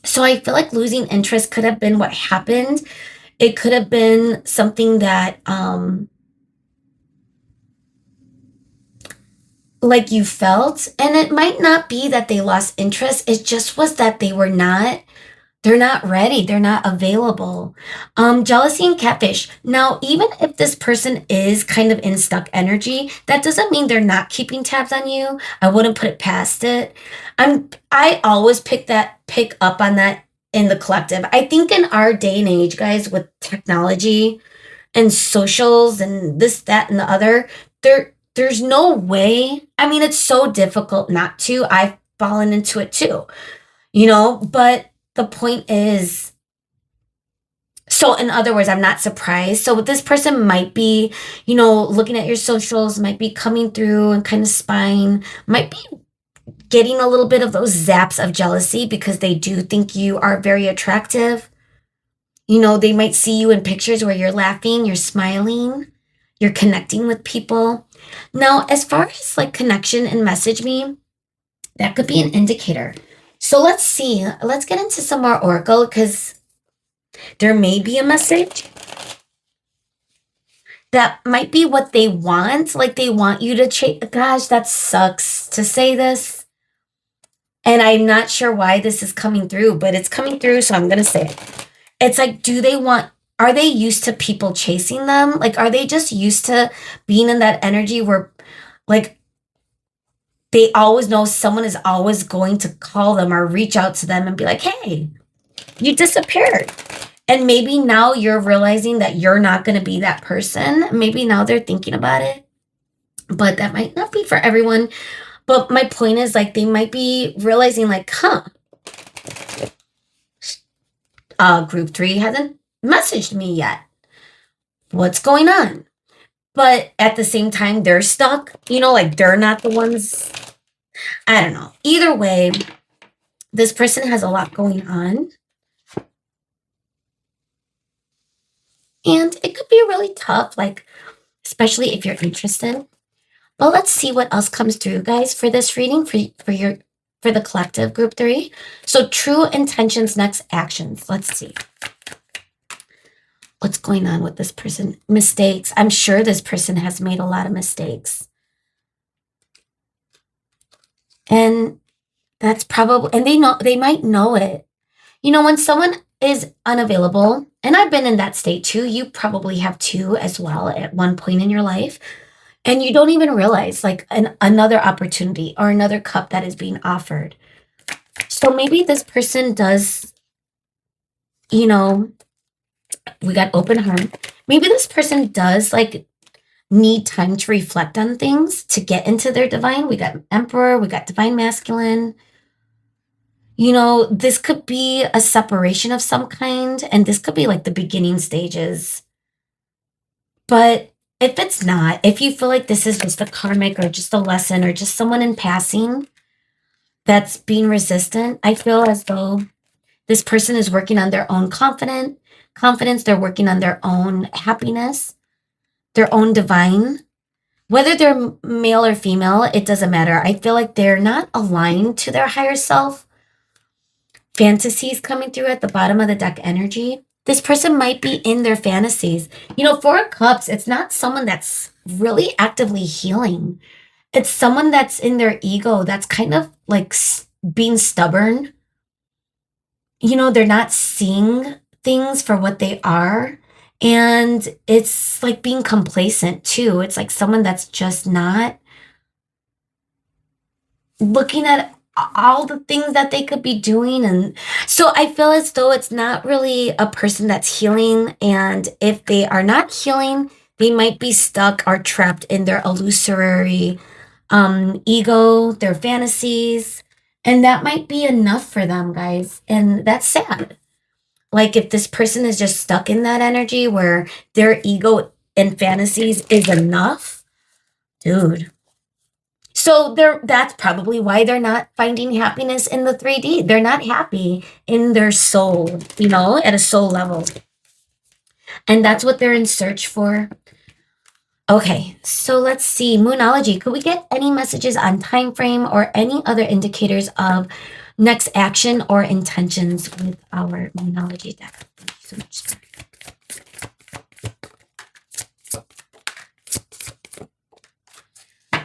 A: So I feel like losing interest could have been what happened. It could have been something that like you felt, and it might not be that they lost interest. It just was that they're not ready, they're not available. Jealousy and catfish. Now, even if this person is kind of in stuck energy, that doesn't mean they're not keeping tabs on you. I wouldn't put it past it. I always pick up on that in the collective. I think in our day and age, guys, with technology and socials and this, that, and the other, there's no way. I mean, it's so difficult not to. I've fallen into it too, but the point is, so in other words, I'm not surprised. So this person might be, looking at your socials, might be coming through and kind of spying, might be getting a little bit of those zaps of jealousy because they do think you are very attractive. They might see you in pictures where you're laughing, you're smiling, you're connecting with people. Now, as far as like connection and message me, that could be an indicator. So let's see. Let's get into some more Oracle because there may be a message that might be what they want. Like they want you to chase. Gosh, that sucks to say this. And I'm not sure why this is coming through, but it's coming through. So I'm going to say it. It's like, are they used to people chasing them? Like, are they just used to being in that energy where like they always know someone is always going to call them or reach out to them and be like, hey, you disappeared. And maybe now you're realizing that you're not going to be that person. Maybe now they're thinking about it, but that might not be for everyone. But my point is like, they might be realizing like, group 3 hasn't messaged me yet. What's going on? But at the same time, they're stuck, like they're not the ones. I don't know. Either way, this person has a lot going on. And it could be really tough, like, especially if you're interested. But let's see what else comes through, guys, for this reading for the collective group 3. So true intentions, next actions. Let's see. What's going on with this person? Mistakes. I'm sure this person has made a lot of mistakes. And that's probably, and they might know it. When someone is unavailable, and I've been in that state too, you probably have too as well at one point in your life, and you don't even realize like another opportunity or another cup that is being offered. So maybe this person does, we got open heart. Maybe this person does like need time to reflect on things to get into their divine. We got Emperor, we got Divine Masculine. This could be a separation of some kind, and this could be like the beginning stages. But if it's not, if you feel like this is just a karmic or just a lesson or just someone in passing that's being resistant, I feel as though this person is working on their own confidence. They're working on their own happiness, their own divine. Whether they're male or female, it doesn't matter. I feel like they're not aligned to their higher self. Fantasies coming through at the bottom of the deck energy. This person might be in their fantasies. 4 of Cups, it's not someone that's really actively healing. It's someone that's in their ego that's kind of like being stubborn. They're not seeing things for what they are. And it's like being complacent too. It's like someone that's just not looking at all the things that they could be doing. And so I feel as though it's not really a person that's healing. And if they are not healing, they might be stuck or trapped in their illusory ego, their fantasies. And that might be enough for them, guys. And that's sad. Like if this person is just stuck in that energy where their ego and fantasies is enough, dude. So that's probably why they're not finding happiness in the 3D. They're not happy in their soul, at a soul level. And that's what they're in search for. Okay, so let's see. Moonology. Could we get any messages on time frame or any other indicators of next action or intentions with our Moonology deck? Thank you so much.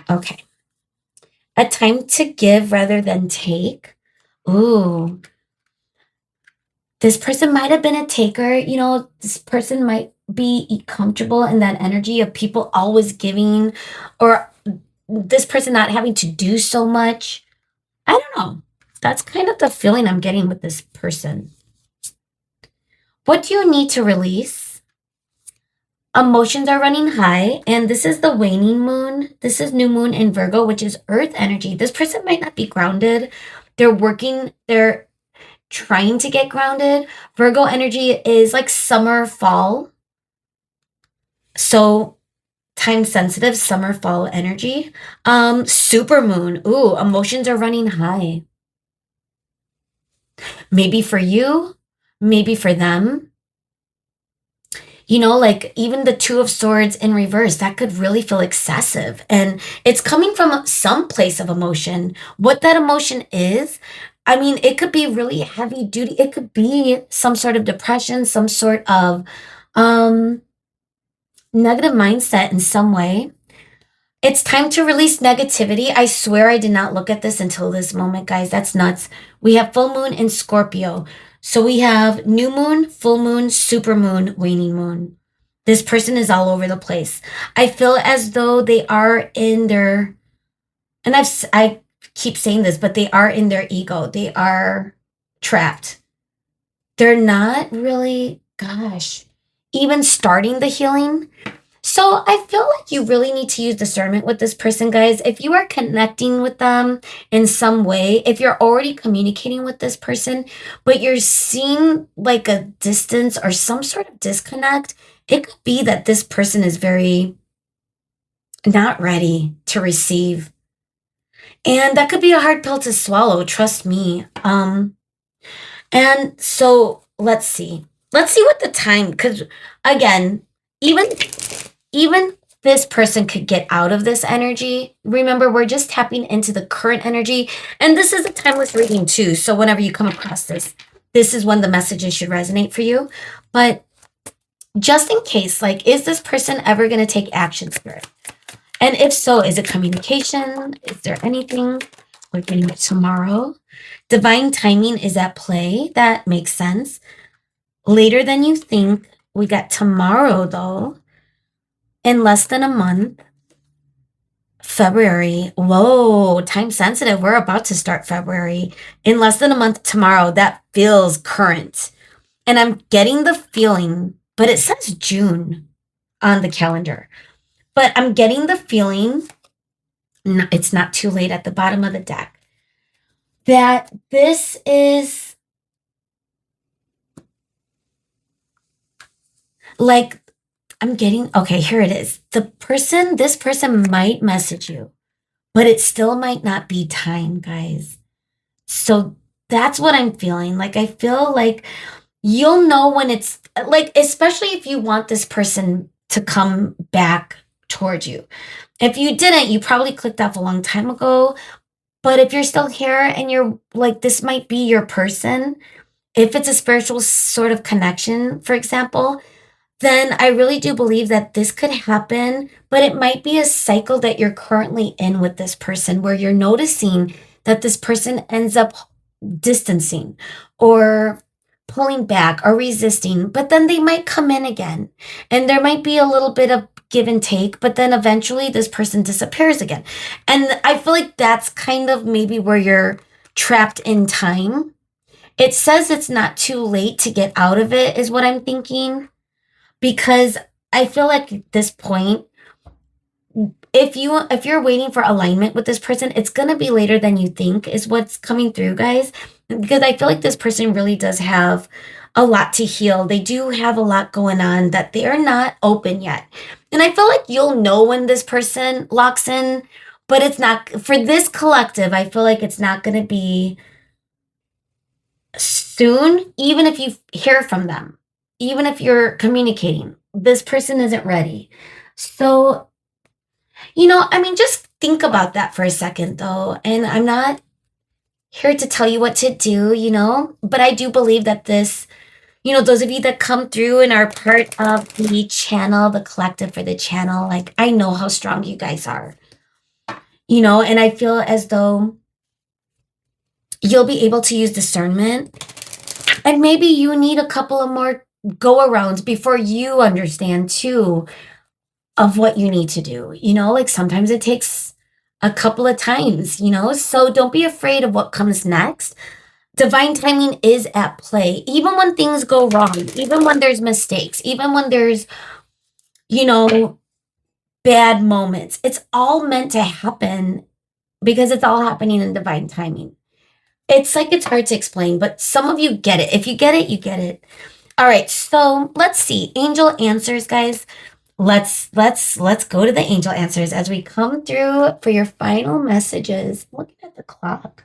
A: Okay. A time to give rather than take. Ooh. This person might have been a taker. This person might be comfortable in that energy of people always giving, or this person not having to do so much. I don't know. That's kind of the feeling I'm getting with this person. What do you need to release? Emotions are running high, and this is the waning moon. This is new moon in Virgo, which is earth energy. This person might not be grounded. They're trying to get grounded. Virgo energy is like summer, fall. So time sensitive, summer, fall energy. Super moon. Ooh, emotions are running high. Maybe for you, maybe for them. Like even the Two of Swords in reverse, that could really feel excessive. And it's coming from some place of emotion. What that emotion is, I mean, it could be really heavy duty. It could be some sort of depression, some sort of negative mindset in some way. It's time to release negativity. I swear I did not look at this until this moment, guys. That's nuts. We have full moon in Scorpio. So we have new moon, full moon, super moon, waning moon. This person is all over the place. I feel as though they are in their, and I keep saying this, but they are in their ego. They are trapped. They're not really, gosh, even starting the healing. So I feel like you really need to use discernment with this person, guys. If you are connecting with them in some way, if you're already communicating with this person, but you're seeing like a distance or some sort of disconnect, it could be that this person is very not ready to receive. And that could be a hard pill to swallow, trust me. And so let's see. Let's see what the time, because again, even this person could get out of this energy. Remember, we're just tapping into the current energy. And this is a timeless reading too. So whenever you come across this is when the messages should resonate for you. But just in case, like, is this person ever going to take action, Spirit? And if so, is it communication? Is there anything? We're getting it tomorrow. Divine timing is at play. That makes sense. Later than you think. We got tomorrow, though. In less than a month. February. Whoa, time sensitive. We're about to start February. In less than a month tomorrow. That feels current. And I'm getting the feeling, but it says June on the calendar. But I'm getting the feeling, it's not too late at the bottom of the deck, that this is like, I'm getting, okay, here it is. This person might message you, but it still might not be time, guys. So that's what I'm feeling. Like, I feel like you'll know when it's like, especially if you want this person to come back towards you. If you didn't, you probably clicked off a long time ago. But if you're still here and you're like, this might be your person, if it's a spiritual sort of connection, for example, then I really do believe that this could happen, but it might be a cycle that you're currently in with this person where you're noticing that this person ends up distancing or pulling back or resisting, but then they might come in again. And there might be a little bit of give and take, but then eventually this person disappears again. And I feel like that's kind of maybe where you're trapped in time. It says it's not too late to get out of it, is what I'm thinking. Because I feel like at this point, if you're waiting for alignment with this person, it's gonna be later than you think, is what's coming through, guys. Because I feel like this person really does have a lot to heal. They do have a lot going on that they are not open yet. And I feel like you'll know when this person locks in But it's not for this collective. I feel like it's not going to be soon, even if you hear from them, even if you're communicating. This person isn't ready. So, I mean, just think about that for a second, though. And I'm not here to tell you what to do, but I do believe that this, those of you that come through and are part of the channel, the collective for the channel, like, I know how strong you guys are, and I feel as though you'll be able to use discernment. And maybe you need a couple of more go arounds before you understand too of what you need to do. Like sometimes it takes a couple of times, so don't be afraid of what comes next. Divine timing is at play, even when things go wrong, even when there's mistakes, even when there's, bad moments. It's all meant to happen because it's all happening in divine timing. It's like it's hard to explain, but some of you get it. If you get it, you get it. All right, so let's see. Angel answers, guys. Let's go to the angel answers as we come through for your final messages. Looking at the clock.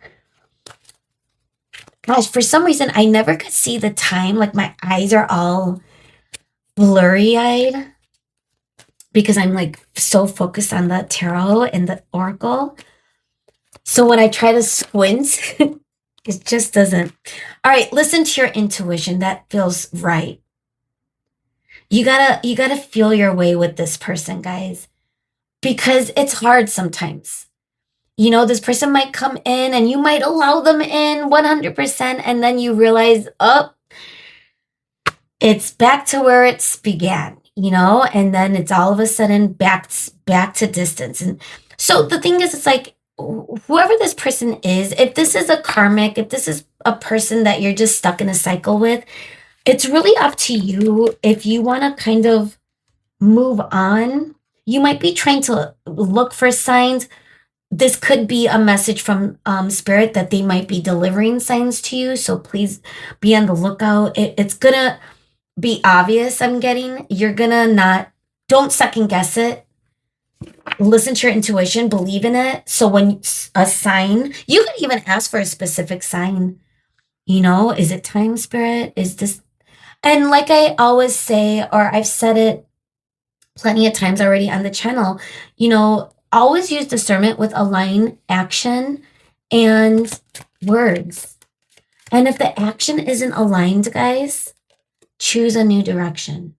A: Gosh, for some reason I never could see the time. Like my eyes are all blurry-eyed because I'm like so focused on the tarot and the oracle. So when I try to squint, it just doesn't. All right, listen to your intuition. That feels right. You gotta feel your way with this person, guys, because it's hard sometimes. This person might come in and you might allow them in 100%, and then you realize, oh, it's back to where it's began, and then it's all of a sudden back to distance. And so the thing is, it's like whoever this person is, if this is a karmic, if this is a person that you're just stuck in a cycle with, it's really up to you if you want to kind of move on. You might be trying to look for signs. This could be a message from spirit that they might be delivering signs to you. So please be on the lookout. It's going to be obvious. You're going to don't second guess it. Listen to your intuition, believe in it. So when a sign, you could even ask for a specific sign, is it time, spirit? Is this? And like I always say, or I've said it plenty of times already on the channel, always use discernment with align action and words. And if the action isn't aligned, guys, choose a new direction.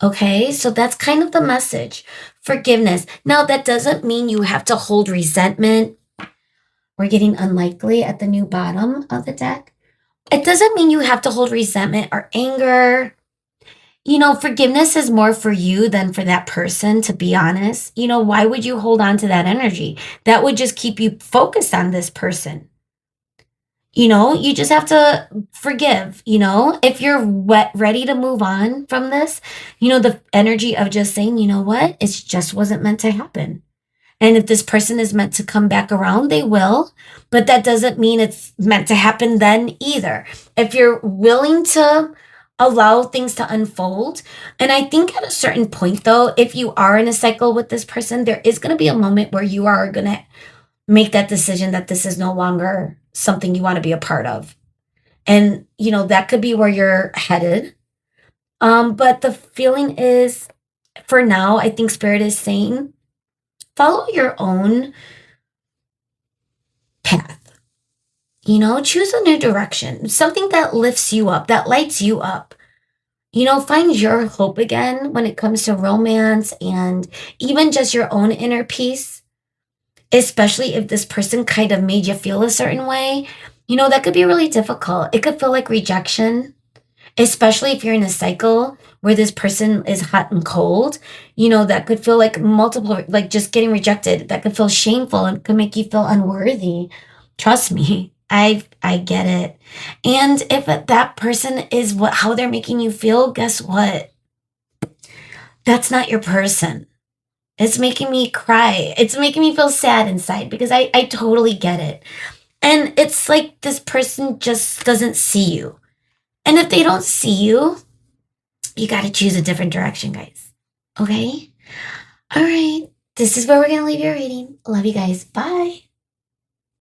A: Okay, so that's kind of the message. Forgiveness. Now, that doesn't mean you have to hold resentment. We're getting unlikely at the new bottom of the deck. It doesn't mean you have to hold resentment or anger. Forgiveness is more for you than for that person, to be honest. Why would you hold on to that energy? That would just keep you focused on this person. You just have to forgive, if you're ready to move on from this, the energy of just saying, you know what, it just wasn't meant to happen. And if this person is meant to come back around, they will, but that doesn't mean it's meant to happen then either. If you're willing to allow things to unfold, and I think at a certain point though, if you are in a cycle with this person, there is going to be a moment where you are going to make that decision that this is no longer something you want to be a part of. And, that could be where you're headed. But the feeling is, for now, I think spirit is saying, follow your own path. Choose a new direction, something that lifts you up, that lights you up. Find your hope again when it comes to romance and even just your own inner peace. Especially if this person kind of made you feel a certain way, that could be really difficult. It could feel like rejection, especially if you're in a cycle where this person is hot and cold. That could feel like multiple, like just getting rejected. That could feel shameful and could make you feel unworthy. Trust me, I get it. And if that person is how they're making you feel, guess what? That's not your person. It's making me cry. It's making me feel sad inside because I totally get it. And it's like this person just doesn't see you. And if they don't see you, you got to choose a different direction, guys. Okay? All right. This is where we're going to leave your reading. Love you guys. Bye.